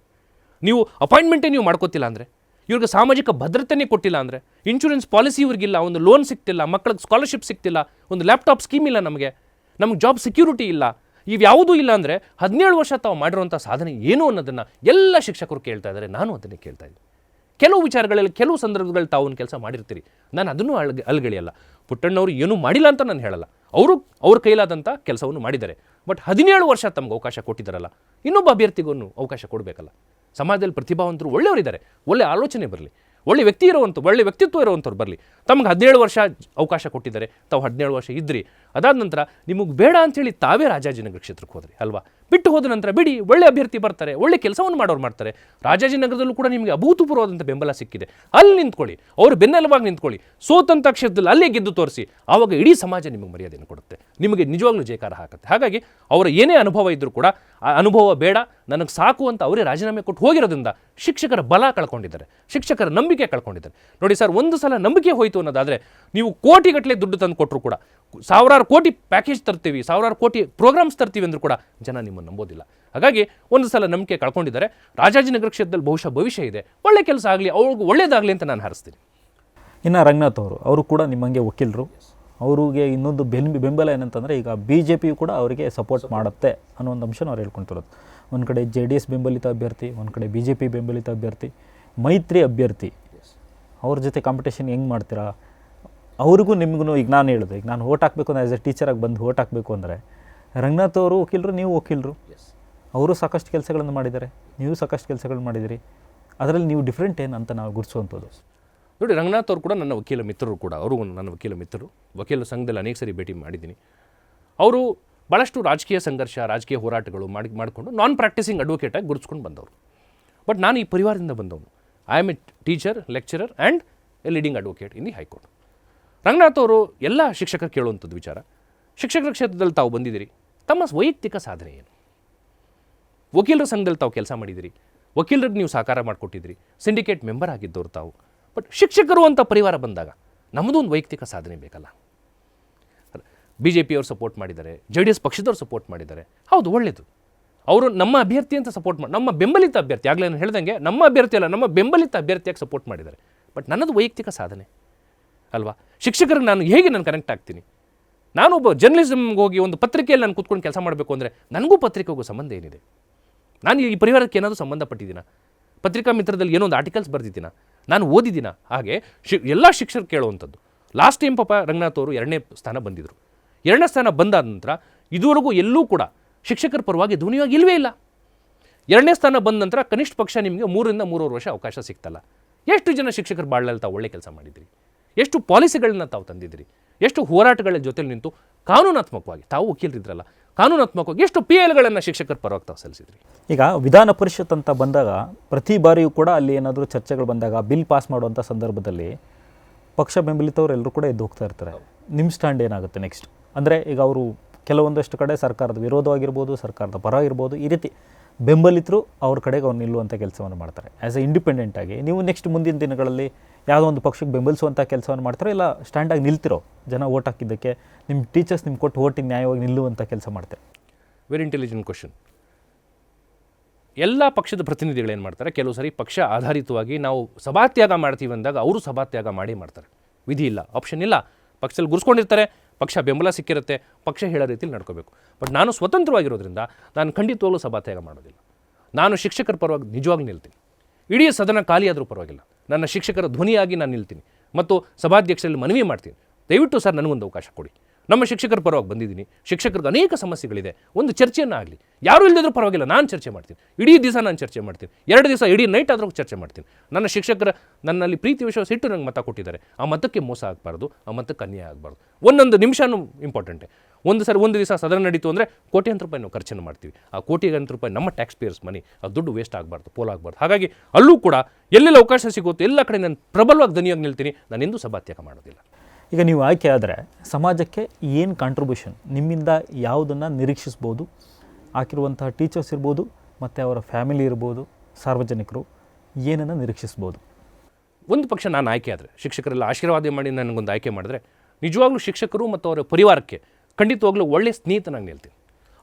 ನೀವು ಅಪಾಯಿಂಟ್ಮೆಂಟೇ ನೀವು ಮಾಡ್ಕೋತಿಲ್ಲ ಅಂದರೆ, ಇವ್ರಿಗೆ ಸಾಮಾಜಿಕ ಭದ್ರತೆನೇ ಕೊಟ್ಟಿಲ್ಲ ಅಂದರೆ, ಇನ್ಶೂರೆನ್ಸ್ ಪಾಲಿಸಿ ಇವ್ರಿಗಿಲ್ಲ, ಒಂದು ಲೋನ್ ಸಿಗ್ತಿಲ್ಲ, ಮಕ್ಕಳಿಗೆ ಸ್ಕಾಲರ್ಶಿಪ್ ಸಿಗ್ತಿಲ್ಲ, ಒಂದು ಲ್ಯಾಪ್ಟಾಪ್ ಸ್ಕೀಮ್ ಇಲ್ಲ, ನಮಗೆ ಜಾಬ್ ಸೆಕ್ಯೂರಿಟಿ ಇಲ್ಲ, ಇವ್ಯಾವುದೂ ಇಲ್ಲ ಅಂದರೆ 17 ವರ್ಷ ತಾವು ಮಾಡಿರುವಂಥ ಸಾಧನೆ ಏನು ಅನ್ನೋದನ್ನು ಎಲ್ಲ ಶಿಕ್ಷಕರು ಕೇಳ್ತಾ ಇದ್ದಾರೆ. ನಾನು ಅದನ್ನೇ ಕೇಳ್ತಾ ಇದ್ದೀನಿ. ಕೆಲವು ವಿಚಾರಗಳಲ್ಲಿ, ಕೆಲವು ಸಂದರ್ಭಗಳಲ್ಲಿ ತಾವು ಒಂದು ಕೆಲಸ ಮಾಡಿರ್ತೀರಿ, ನಾನು ಅದನ್ನು ಅಲ್ಗಳಿಯಲ್ಲ. ಪುಟ್ಟಣ್ಣವರು ಏನೂ ಮಾಡಿಲ್ಲ ಅಂತ ನಾನು ಹೇಳಲ್ಲ, ಅವ್ರ ಕೈಲಾದಂಥ ಕೆಲಸವನ್ನು ಮಾಡಿದ್ದಾರೆ. ಬಟ್ 17 ವರ್ಷ ತಮ್ಗೆ ಅವಕಾಶ ಕೊಟ್ಟಿದ್ದಾರಲ್ಲ, ಇನ್ನೊಬ್ಬ ಅಭ್ಯರ್ಥಿಗೂ ಅವಕಾಶ ಕೊಡಬೇಕಲ್ಲ. ಸಮಾಜದಲ್ಲಿ ಪ್ರತಿಭಾವಂತರು ಒಳ್ಳೆಯವರಿದ್ದಾರೆ, ಒಳ್ಳೆ ಆಲೋಚನೆ ಬರಲಿ, ಒಳ್ಳೆ ಒಳ್ಳೆ ವ್ಯಕ್ತಿತ್ವ ಇರುವಂಥವ್ರು ಬರಲಿ. ತಮ್ಗೆ 17 ವರ್ಷ ಅವಕಾಶ ಕೊಟ್ಟಿದ್ದಾರೆ, ತಾವು 17 ವರ್ಷ ಇದ್ರಿ. ಅದಾದ ನಂತರ ನಿಮಗೆ ಬೇಡ ಅಂಥೇಳಿ ತಾವೇ ರಾಜಾಜಿನಗರ ಕ್ಷೇತ್ರಕ್ಕೆ ಹೋದ್ರಿ ಅಲ್ವಾ? ಬಿಟ್ಟು ಹೋದ ನಂತರ ಬಿಡಿ, ಒಳ್ಳೆ ಅಭ್ಯರ್ಥಿ ಬರ್ತಾರೆ, ಒಳ್ಳೆ ಕೆಲಸವನ್ನು ಮಾಡೋರು ಮಾಡ್ತಾರೆ. ರಾಜಾಜಿನಗರದಲ್ಲೂ ಕೂಡ ನಿಮಗೆ ಅಭೂತಪೂರ್ವವಾದಂಥ ಬೆಂಬಲ ಸಿಕ್ಕಿದೆ. ಅಲ್ಲಿ ನಿಂತ್ಕೊಳ್ಳಿ, ಅವರು ಬೆನ್ನೆಲುಬಾಗಿ ನಿಂತ್ಕೊಳ್ಳಿ, ಸೋತಂಥ ಕ್ಷೇತ್ರದಲ್ಲಿ ಅಲ್ಲೇ ಗೆದ್ದು ತೋರಿಸಿ. ಆವಾಗ ಇಡೀ ಸಮಾಜ ನಿಮಗೆ ಮರ್ಯಾದೆಯನ್ನು ಕೊಡುತ್ತೆ, ನಿಮಗೆ ನಿಜವಾಗ್ಲೂ ಜಯಕಾರ ಹಾಕುತ್ತೆ. ಹಾಗಾಗಿ ಅವರ ಏನೇ ಅನುಭವ ಇದ್ದರೂ ಕೂಡ ಆ ಅನುಭವ ಬೇಡ, ನನಗೆ ಸಾಕು ಅಂತ ಅವರೇ ರಾಜೀನಾಮೆ ಕೊಟ್ಟು ಹೋಗಿರೋದ್ರಿಂದ ಶಿಕ್ಷಕರ ಬಲ ಕಳ್ಕೊಂಡಿದ್ದಾರೆ, ಶಿಕ್ಷಕರ ನಂಬಿಕೆ ಕಳ್ಕೊಂಡಿದ್ದಾರೆ. ನೋಡಿ ಸರ್, ಒಂದು ಸಲ ನಂಬಿಕೆ ಹೋಯಿತು ಅನ್ನೋದಾದರೆ ನೀವು ಕೋಟಿಗಟ್ಟಲೆ ದುಡ್ಡು ತಂದು ಕೊಟ್ಟರು ಕೂಡ, ಸಾವಿರಾರು ಕೋಟಿ ಪ್ಯಾಕೇಜ್ ತರ್ತೀವಿ, ಸಾವಿರಾರು ಕೋಟಿ ಪ್ರೋಗ್ರಾಮ್ಸ್ ತರ್ತೀವಿ ಅಂದರೂ ಕೂಡ ಜನ ನಿಮ್ಮನ್ನು ನಂಬೋದಿಲ್ಲ. ಹಾಗಾಗಿ ಒಂದು ಸಲ ನಂಬಿಕೆ ಕಳ್ಕೊಂಡಿದ್ದಾರೆ. ರಾಜಾಜಿನಗರ ಕ್ಷೇತ್ರದಲ್ಲಿ ಬಹುಶಃ ಭವಿಷ್ಯ ಇದೆ, ಒಳ್ಳೆ ಕೆಲಸ ಆಗಲಿ, ಅವ್ರಿಗೂ ಒಳ್ಳೇದಾಗಲಿ ಅಂತ ನಾನು ಹಾರಿಸ್ತೀನಿ. ಇನ್ನು ರಂಗನಾಥ್ ಅವರು ಕೂಡ ನಿಮ್ಮಂಗೆ ವಕೀಲರು, ಅವರಿಗೆ ಇನ್ನೊಂದು ಬೆಂಬಲ ಏನಂತಂದರೆ, ಈಗ BJP ಕೂಡ ಅವರಿಗೆ ಸಪೋರ್ಟ್ ಮಾಡುತ್ತೆ ಅನ್ನೋ ಒಂದು ಅಂಶನ ಅವ್ರು ಹೇಳ್ಕೊತಿರೋದು. ಒಂದು ಕಡೆ JDS ಬೆಂಬಲಿತ ಅಭ್ಯರ್ಥಿ, ಒಂದು ಕಡೆ BJP ಬೆಂಬಲಿತ ಅಭ್ಯರ್ಥಿ, ಮೈತ್ರಿ ಅಭ್ಯರ್ಥಿ, ಅವ್ರ ಜೊತೆ ಕಾಂಪಿಟೇಷನ್ ಹೆಂಗೆ ಮಾಡ್ತೀರಾ? ಅವ್ರಿಗೂ ನಿಮಗೂ ಈಗ ನಾನು ಹೇಳಿದೆ, ಈಗ ನಾನು ಓಟ್ ಹಾಕಬೇಕು ಅಂದರೆ ಆ್ಯಸ್ ಎ ಟೀಚರಾಗಿ ಬಂದು ಓಟ್ ಹಾಕಬೇಕು ಅಂದರೆ, ರಂಗನಾಥ್ ಅವರು ವಕೀಲರು, ನೀವು ವಕೀಲರು, ಅವರು ಸಾಕಷ್ಟು ಕೆಲಸಗಳನ್ನು ಮಾಡಿದ್ದಾರೆ, ನೀವು ಸಾಕಷ್ಟು ಕೆಲಸಗಳು ಮಾಡಿದಿರಿ. ಅದರಲ್ಲಿ ನೀವು ಡಿಫ್ರೆಂಟ್ ಏನು ಅಂತ ನಾವು ಗುರುತಿಸುವಂಥದ್ದು. ನೋಡಿ, ರಂಗನಾಥ್ ಅವರು ಕೂಡ ನನ್ನ ವಕೀಲ ಮಿತ್ರರು ಕೂಡ, ಅವರು ನನ್ನ ವಕೀಲ ಮಿತ್ರರು, ವಕೀಲ ಸಂಘದಲ್ಲಿ ಅನೇಕ ಸರಿ ಭೇಟಿ ಮಾಡಿದ್ದೀನಿ. ಅವರು ಭಾಳಷ್ಟು ರಾಜಕೀಯ ಸಂಘರ್ಷ, ರಾಜಕೀಯ ಹೋರಾಟಗಳು ಮಾಡಿಕೊಂಡು ನಾನ್ ಪ್ರಾಕ್ಟೀಸಿಂಗ್ ಅಡ್ವೊಕೇಟಾಗಿ ಗುರುತಿಸ್ಕೊಂಡು ಬಂದವರು. ಬಟ್ ನಾನು ಈ ಪರಿವಾರದಿಂದ ಬಂದವನು. I am A teacher, lecturer and A leading advocate in the high court. Ranganath ಅವರು ಎಲ್ಲ ಶಿಕ್ಷಕರು ಕೇಳುವಂಥದ್ದು ವಿಚಾರ, ಶಿಕ್ಷಕರ ಕ್ಷೇತ್ರದಲ್ಲಿ ತಾವು ಬಂದಿದ್ದೀರಿ, ತಮ್ಮ ವೈಯಕ್ತಿಕ ಸಾಧನೆ ಏನು? ವಕೀಲರ ಸಂಘದಲ್ಲಿ ತಾವು ಕೆಲಸ ಮಾಡಿದಿರಿ, ವಕೀಲರಿಗೆ ನೀವು ಸಹಕಾರ ಮಾಡಿಕೊಟ್ಟಿದ್ದೀರಿ, ಸಿಂಡಿಕೇಟ್ ಮೆಂಬರ್ ಆಗಿದ್ದವರು ತಾವು. ಬಟ್ ಶಿಕ್ಷಕರು ಅಂತ ಪರಿವಾರ ಬಂದಾಗ ನಮ್ಮದು ಒಂದು ವೈಯಕ್ತಿಕ ಸಾಧನೆ ಬೇಕಲ್ಲ. BJP ಅವರು ಸಪೋರ್ಟ್ ಮಾಡಿದ್ದಾರೆ, JDS ಪಕ್ಷದವ್ರು ಸಪೋರ್ಟ್ ಮಾಡಿದ್ದಾರೆ, ಹೌದು ಒಳ್ಳೆಯದು. ಅವರು ನಮ್ಮ ಅಭ್ಯರ್ಥಿ ಅಂತ ಸಪೋರ್ಟ್ ಮಾಡಿ, ನಮ್ಮ ಬೆಂಬಲಿತ ಅಭ್ಯರ್ಥಿ, ಆಗಲೇ ನಾನು ಹೇಳ್ದಂಗೆ ನಮ್ಮ ಅಭ್ಯರ್ಥಿ ಅಲ್ಲ, ನಮ್ಮ ಬೆಂಬಲಿತ ಅಭ್ಯರ್ಥಿಯಾಗಿ ಸಪೋರ್ಟ್ ಮಾಡಿದ್ದಾರೆ. ಬಟ್ ನನ್ನದು ವೈಯಕ್ತಿಕ ಸಾಧನೆ ಅಲ್ವಾ? ಶಿಕ್ಷಕರಿಗೆ ನಾನು ಹೇಗೆ ನಾನು ಕನೆಕ್ಟ್ ಆಗ್ತೀನಿ? ನಾನೊಬ್ಬ ಜರ್ನಲಿಸಮ್ಗೆ ಹೋಗಿ ಒಂದು ಪತ್ರಿಕೆಯಲ್ಲಿ ನಾನು ಕೂತ್ಕೊಂಡು ಕೆಲಸ ಮಾಡಬೇಕು ಅಂದರೆ ನನಗೂ ಪತ್ರಿಕೆಗೂ ಸಂಬಂಧ ಏನಿದೆ? ನಾನು ಈ ಪರಿವಾರಕ್ಕೆ ಏನಾದರೂ ಸಂಬಂಧಪಟ್ಟಿದ್ದೀನ? ಪತ್ರಿಕಾ ಮಿತ್ರದಲ್ಲಿ ಏನೋ ಒಂದು ಆರ್ಟಿಕಲ್ಸ್ ಬರೆದಿದ್ದೀನ? ನಾನು ಓದಿದ್ದೀನ? ಹಾಗೆ ಎಲ್ಲ ಶಿಕ್ಷಕರು ಕೇಳುವಂಥದ್ದು. ಲಾಸ್ಟ್ ಟೈಮ್ ಪಾಪ ರಂಗನಾಥ್ ಅವರು 2ನೇ ಸ್ಥಾನ ಬಂದಿದ್ದರು. 2ನೇ ಸ್ಥಾನ ಬಂದಾದ ನಂತರ ಇದುವರೆಗೂ ಎಲ್ಲೂ ಕೂಡ ಶಿಕ್ಷಕರ ಪರವಾಗಿ ಧ್ವನಿಯಾಗಿ ಇಲ್ಲವೇ ಇಲ್ಲ. 2ನೇ ಸ್ಥಾನ ಬಂದ ನಂತರ ಕನಿಷ್ಠ ಪಕ್ಷ ನಿಮಗೆ 3 ರಿಂದ 3.5 ವರ್ಷ ಅವಕಾಶ ಸಿಗ್ತಲ್ಲ. ಎಷ್ಟು ಜನ ಶಿಕ್ಷಕರು ಬಾಳಲ್ಲಿ ತಾವು ಒಳ್ಳೆ ಕೆಲಸ ಮಾಡಿದಿರಿ, ಎಷ್ಟು ಪಾಲಿಸಿಗಳನ್ನ ತಾವು ತಂದಿದ್ರಿ, ಎಷ್ಟು ಹೋರಾಟಗಳ ಜೊತೆಲಿ ನಿಂತು ಕಾನೂನಾತ್ಮಕವಾಗಿ, ತಾವು ವಕೀಲರಿದ್ರಲ್ಲ, ಕಾನೂನಾತ್ಮಕವಾಗಿ ಎಷ್ಟು PILಗಳನ್ನು ಶಿಕ್ಷಕರ ಪರವಾಗಿ ತಾವು ಸಲ್ಲಿಸಿದ್ರಿ. ಈಗ ವಿಧಾನ ಪರಿಷತ್ ಅಂತ ಬಂದಾಗ ಪ್ರತಿ ಬಾರಿಯೂ ಕೂಡ ಅಲ್ಲಿ ಏನಾದರೂ ಚರ್ಚೆಗಳು ಬಂದಾಗ ಬಿಲ್ ಪಾಸ್ ಮಾಡುವಂಥ ಸಂದರ್ಭದಲ್ಲಿ ಪಕ್ಷ ಬೆಂಬಲಿತವ್ರು ಎಲ್ಲರೂ ಕೂಡ ಎದ್ದು ಹೋಗ್ತಾ ಇರ್ತಾರೆ. ನಿಮ್ಮ ಸ್ಟ್ಯಾಂಡ್ ಏನಾಗುತ್ತೆ ನೆಕ್ಸ್ಟ್? ಅಂದರೆ ಈಗ ಅವರು ಕೆಲವೊಂದಷ್ಟು ಕಡೆ ಸರ್ಕಾರದ ವಿರೋಧವಾಗಿರ್ಬೋದು, ಸರ್ಕಾರದ ಪರ ಇರ್ಬೋದು, ಈ ರೀತಿ ಬೆಂಬಲಿತರು ಅವ್ರ ಕಡೆಗೆ ಅವ್ರು ನಿಲ್ಲುವಂಥ ಕೆಲಸವನ್ನು ಮಾಡ್ತಾರೆ. ಆ್ಯಸ್ ಎ ಇಂಡಿಪೆಂಡೆಂಟ್ ಆಗಿ ನೀವು ನೆಕ್ಸ್ಟ್ ಮುಂದಿನ ದಿನಗಳಲ್ಲಿ ಯಾವುದೋ ಒಂದು ಪಕ್ಷಕ್ಕೆ ಬೆಂಬಲಿಸುವಂಥ ಕೆಲಸವನ್ನು ಮಾಡ್ತಾರೋ, ಇಲ್ಲ ಸ್ಟ್ಯಾಂಡಾಗಿ ನಿಲ್ತಿರೋ, ಜನ ಓಟ್ ಹಾಕಿದ್ದಕ್ಕೆ ನಿಮ್ಮ ಟೀಚರ್ಸ್ ನಿಮ್ಗೆ ಕೊಟ್ಟು ಓಟಿಗೆ ನ್ಯಾಯವಾಗಿ ನಿಲ್ಲುವಂಥ ಕೆಲಸ ಮಾಡ್ತಾರೆ? Very intelligent question. ಎಲ್ಲ ಪಕ್ಷದ ಪ್ರತಿನಿಧಿಗಳು ಏನು ಮಾಡ್ತಾರೆ, ಕೆಲವು ಸರಿ ಪಕ್ಷ ಆಧಾರಿತವಾಗಿ ನಾವು ಸಭಾತ್ಯಾಗ ಮಾಡ್ತೀವಿ ಅಂದಾಗ ಅವರು ಸಭಾತ್ಯಾಗ ಮಾಡೇ ಮಾಡ್ತಾರೆ. ವಿಧಿ ಇಲ್ಲ, ಆಪ್ಷನ್ ಇಲ್ಲ. ಪಕ್ಷದಲ್ಲಿ ಗುರ್ಸ್ಕೊಂಡಿರ್ತಾರೆ, ಪಕ್ಷ ಬೆಂಬಲ ಸಿಕ್ಕಿರುತ್ತೆ, ಪಕ್ಷ ಹೇಳೋ ರೀತಿಯಲ್ಲಿ ನಡ್ಕೋಬೇಕು. ಬಟ್ ನಾನು ಸ್ವತಂತ್ರವಾಗಿರೋದ್ರಿಂದ ನಾನು ಖಂಡಿತವಾಗ್ಲೂ ಸಭಾತ್ಯಾಗ ಮಾಡೋದಿಲ್ಲ. ನಾನು ಶಿಕ್ಷಕರ ಪರವಾಗಿ ನಿಜವಾಗ್ಲೂ ನಿಲ್ತೀನಿ. ಇಡೀ ಸದನ ಖಾಲಿ ಆದರೂ ಪರವಾಗಿಲ್ಲ, ನನ್ನ ಶಿಕ್ಷಕರ ಧ್ವನಿಯಾಗಿ ನಾನು ನಿಲ್ತೀನಿ ಮತ್ತು ಸಭಾಧ್ಯಕ್ಷರಲ್ಲಿ ಮನವಿ ಮಾಡ್ತೀನಿ, ದಯವಿಟ್ಟು ಸರ್ ನನಗೊಂದು ಅವಕಾಶ ಕೊಡಿ. ನಮ್ಮ ಶಿಕ್ಷಕರ ಪರವಾಗಿ ಬಂದಿದ್ದೀನಿ, ಶಿಕ್ಷಕರಿಗೆ ಅನೇಕ ಸಮಸ್ಯೆಗಳಿದೆ, ಒಂದು ಚರ್ಚೆಯನ್ನು ಆಗಲಿ, ಯಾರೂ ಇಲ್ಲದಿದ್ರೂ ಪರವಾಗಿಲ್ಲ, ನಾನು ಚರ್ಚೆ ಮಾಡ್ತೀನಿ, ಇಡೀ ದಿವಸ ನಾನು ಚರ್ಚೆ ಮಾಡ್ತೀನಿ, 2 ದಿವಸ ಇಡೀ ನೈಟ್ ಆದರೂ ಚರ್ಚೆ ಮಾಡ್ತೀನಿ. ನನ್ನ ಶಿಕ್ಷಕರ ನನ್ನಲ್ಲಿ ಪ್ರೀತಿ ವಿಶ್ವಾಸ ಇಟ್ಟು ನಂಗೆ ಮತ ಕೊಟ್ಟಿದ್ದಾರೆ, ಆ ಮತಕ್ಕೆ ಮೋಸ ಆಗಬಾರ್ದು, ಆ ಮತಕ್ಕೆ ಅನ್ಯಾಯ ಆಗಬಾರ್ದು. ಒಂದೊಂದು ನಿಮಿಷನೂ ಇಂಪಾರ್ಟೆಂಟೇ. ಒಂದು ದಿವಸ ಸದನ ನಡೀತು ಅಂದರೆ ಕೋಟ್ಯಾಂತರ ರೂಪಾಯಿ ನಾವು ಖರ್ಚನ್ನು ಮಾಡ್ತೀವಿ. ಆ ಕೋಟಿಗಂತರ ರೂಪಾಯಿ ನಮ್ಮ ಟ್ಯಾಕ್ಸ್ ಪೇಯರ್ಸ್ ಮನಿ, ಆ ದುಡ್ಡು ವೇಸ್ಟ್ ಆಗಬಾರ್ದು, ಪೋಲಾಗಬಾರ್ದು. ಹಾಗಾಗಿ ಅಲ್ಲೂ ಕೂಡ ಎಲ್ಲೆಲ್ಲ ಅವಕಾಶ ಸಿಗುತ್ತೋ ಎಲ್ಲ ಕಡೆ ನಾನು ಪ್ರಬಲವಾಗಿ ಧ್ವನಿಯಾಗಿ ನಿಲ್ತೀನಿ, ನಾನು ಎಂದೂ ಸಭಾತ್ಯಾಗ ಮಾಡೋದಿಲ್ಲ. ಈಗ ನೀವು ಆಯ್ಕೆ ಆದರೆ ಸಮಾಜಕ್ಕೆ ಏನು ಕಾಂಟ್ರಿಬ್ಯೂಷನ್ ನಿಮ್ಮಿಂದ ಯಾವುದನ್ನು ನಿರೀಕ್ಷಿಸ್ಬೋದು? ಹಾಕಿರುವಂತಹ ಟೀಚರ್ಸ್ ಇರ್ಬೋದು, ಮತ್ತು ಅವರ ಫ್ಯಾಮಿಲಿ ಇರ್ಬೋದು, ಸಾರ್ವಜನಿಕರು ಏನನ್ನು ನಿರೀಕ್ಷಿಸ್ಬೋದು? ಒಂದು ಪಕ್ಷ ನಾನು ಆಯ್ಕೆ ಆದರೆ, ಶಿಕ್ಷಕರೆಲ್ಲ ಆಶೀರ್ವಾದ ಮಾಡಿ ನನಗೊಂದು ಆಯ್ಕೆ ಮಾಡಿದ್ರೆ, ನಿಜವಾಗ್ಲೂ ಶಿಕ್ಷಕರು ಮತ್ತು ಅವರ ಪರಿವಾರಕ್ಕೆ ಖಂಡಿತವಾಗ್ಲೂ ಒಳ್ಳೆಯ ಸ್ನೇಹಿತನಾಗಿ ನಿಲ್ತೀನಿ.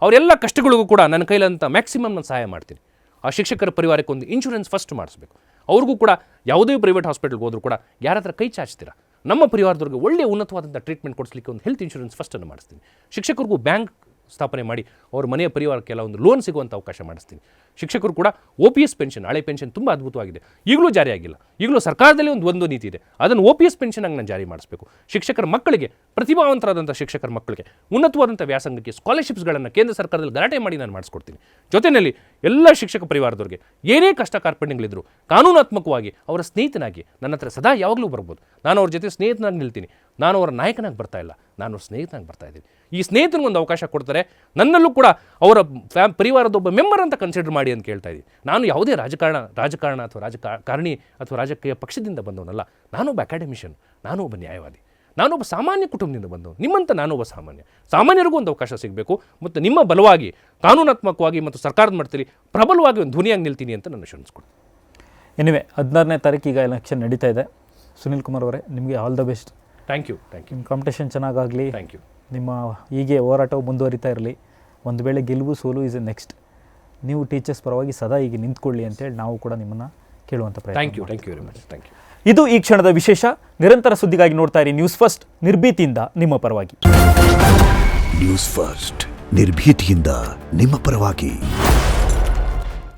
ಅವರೆಲ್ಲ ಕಷ್ಟಗಳಿಗೂ ಕೂಡ ನನ್ನ ಕೈಲಂತ ಮ್ಯಾಕ್ಸಿಮಮ್ ನಾನು ಸಹಾಯ ಮಾಡ್ತೀನಿ. ಆ ಶಿಕ್ಷಕರ ಪರಿವಾರಕ್ಕೆ ಒಂದು ಇನ್ಶೂರೆನ್ಸ್ ಫಸ್ಟ್ ಮಾಡಿಸ್ಬೇಕು. ಅವ್ರಿಗೂ ಕೂಡ ಯಾವುದೇ ಪ್ರೈವೇಟ್ ಹಾಸ್ಪಿಟಲ್ಗೆ ಹೋದರೂ ಕೂಡ ಯಾರ ಹತ್ರ ಕೈ ಚಾಚ್ತೀರಾ, ನಮ್ಮ ಪರಿವಾರದವ್ರಿಗೆ ಒಳ್ಳೆಯ ಉನ್ನತವಾದಂಥ ಟ್ರೀಟ್ಮೆಂಟ್ ಕೊಡಿಸ್ಲಿಕ್ಕೆ ಒಂದು ಹೆಲ್ತ್ ಇನ್ಶೂರೆನ್ಸ್ ಫಸ್ಟನ್ನು ಮಾಡಿಸ್ತೀನಿ. ಶಿಕ್ಷಕರಿಗೂ ಬ್ಯಾಂಕ್ ಸ್ಥಾಪನೆ ಮಾಡಿ ಅವ್ರ ಮನೆಯ ಪರಿವಾರಕ್ಕೆಲ್ಲ ಒಂದು ಲೋನ್ ಸಿಗುವಂಥ ಅವಕಾಶ ಮಾಡಿಸ್ತೀನಿ. ಶಿಕ್ಷಕರು ಕೂಡ OPS ಪೆನ್ಷನ್, ಹಳೆ ಪೆನ್ಷನ್ ತುಂಬ ಅದ್ಭುತವಾಗಿದೆ, ಈಗಲೂ ಜಾರಿಯಾಗಿಲ್ಲ. ಈಗಲೂ ಸರ್ಕಾರದಲ್ಲಿ ಒಂದು ನೀತಿ ಇದೆ, ಅದನ್ನು OPS ಪೆನ್ಷನಾಗಿ ನಾನು ಜಾರಿ ಮಾಡಿಸಬೇಕು. ಶಿಕ್ಷಕರ ಮಕ್ಕಳಿಗೆ, ಪ್ರತಿಭಾವಂತರಾದಂಥ ಶಿಕ್ಷಕರ ಮಕ್ಕಳಿಗೆ ಉನ್ನತವಾದಂಥ ವ್ಯಾಸಂಗಕ್ಕೆ ಸ್ಕಾಲರ್ಶಿಪ್ಸ್ಗಳನ್ನು ಕೇಂದ್ರ ಸರ್ಕಾರದಲ್ಲಿ ಗಲಾಟೆ ಮಾಡಿ ನಾನು ಮಾಡಿಸ್ಕೊಡ್ತೀನಿ. ಜೊತೆಯಲ್ಲಿ ಎಲ್ಲ ಶಿಕ್ಷಕ ಪರಿವಾರದವ್ರಿಗೆ ಏನೇ ಕಷ್ಟ ಕಾರ್ಪಣ್ಯಗಳಿದ್ರು ಕಾನೂನಾತ್ಮಕವಾಗಿ ಅವರ ಸ್ನೇಹಿತನಾಗಿ ನನ್ನ ಹತ್ರ ಸದಾ ಯಾವಾಗಲೂ ಬರ್ಬೋದು. ನಾನು ಅವ್ರ ಜೊತೆ ಸ್ನೇಹಿತನಾಗಿ ನಿಲ್ತೀನಿ. ನಾನು ಅವರ ನಾಯಕನಾಗಿ ಬರ್ತಾ ಇಲ್ಲ, ನಾನು ಅವ್ರ ಸ್ನೇಹಿತನಾಗಿ ಬರ್ತಾ ಇದ್ದೀನಿ. ಈ ಸ್ನೇಹಿತನಿಗೊಂದು ಅವಕಾಶ ಕೊಡ್ತಾರೆ, ನನ್ನಲ್ಲೂ ಕೂಡ ಅವರ ಪರಿವಾರದ ಒಬ್ಬ ಮೆಂಬರ್ ಅಂತ ಕನ್ಸಿಡರ್ ಮಾಡಿ ಅಂತ ಕೇಳ್ತಾ ಇದ್ದೀನಿ. ನಾನು ಯಾವುದೇ ರಾಜಕಾರಣ ಅಥವಾ ರಾಜಕಾರಣಿ ಅಥವಾ ರಾಜಕೀಯ ಪಕ್ಷದಿಂದ ಬಂದವನಲ್ಲ. ನಾನೊಬ್ಬ ಅಕಾಡೆಮಿಷಿಯನ್, ನಾನೊಬ್ಬ ನ್ಯಾಯವಾದಿ, ನಾನೊಬ್ಬ ಸಾಮಾನ್ಯ ಕುಟುಂಬದಿಂದ ಬಂದವನು. ನಿಮ್ಮಂತ ನಾನೊಬ್ಬ ಸಾಮಾನ್ಯರಿಗೂ ಒಂದು ಅವಕಾಶ ಸಿಗಬೇಕು ಮತ್ತು ನಿಮ್ಮ ಬಲವಾಗಿ ಕಾನೂನಾತ್ಮಕವಾಗಿ ಮತ್ತು ಸರ್ಕಾರದ ಮಟ್ಟದಲ್ಲಿ ಪ್ರಬಲವಾಗಿ ಒಂದು ಧ್ವನಿಯಾಗಿ ನಿಲ್ತೀನಿ ಅಂತ ನನ್ನ ಶ್ರಮಿಸ್ಕೊಡ್ತೀನಿ. ಎನಿವೆ 16ನೇ ತಾರೀಕು ಈಗ ಎಲೆಕ್ಷನ್ ನಡೀತಾ ಇದೆ. ಸುನಿಲ್ ಕುಮಾರ್ ಅವರೇ, ನಿಮಗೆ all the best. Thank you. ನಿಮ್ಮ ಕಾಂಪಿಟೇಷನ್ ಚೆನ್ನಾಗಾಗಲಿ. Thank you. ನಿಮ್ಮ ಹೀಗೆ ಹೋರಾಟವು ಮುಂದುವರಿತಾ ಇರಲಿ. ಒಂದು ವೇಳೆ ಗೆಲುವು ಸೋಲು ಇಸ್ ಎ ನೆಕ್ಸ್ಟ್. ನೀವು ಟೀಚರ್ಸ್ ಪರವಾಗಿ ಸದಾ ಹೀಗೆ ನಿಂತ್ಕೊಳ್ಳಿ ಅಂತೇಳಿ ನಾವು ಕೂಡ ನಿಮ್ಮನ್ನು ಕೇಳುವಂಥ ಪ್ರಯತ್ನ. Thank you very much. Thank you. ಇದು ಈ ಕ್ಷಣದ ವಿಶೇಷ. ನಿರಂತರ ಸುದ್ದಿಗಾಗಿ ನೋಡ್ತಾ ಇರಿ ನ್ಯೂಸ್ ಫಸ್ಟ್, ನಿರ್ಭೀತಿಯಿಂದ ನಿಮ್ಮ ಪರವಾಗಿ. ನ್ಯೂಸ್ ಫಸ್ಟ್, ನಿರ್ಭೀತಿಯಿಂದ ನಿಮ್ಮ ಪರವಾಗಿ.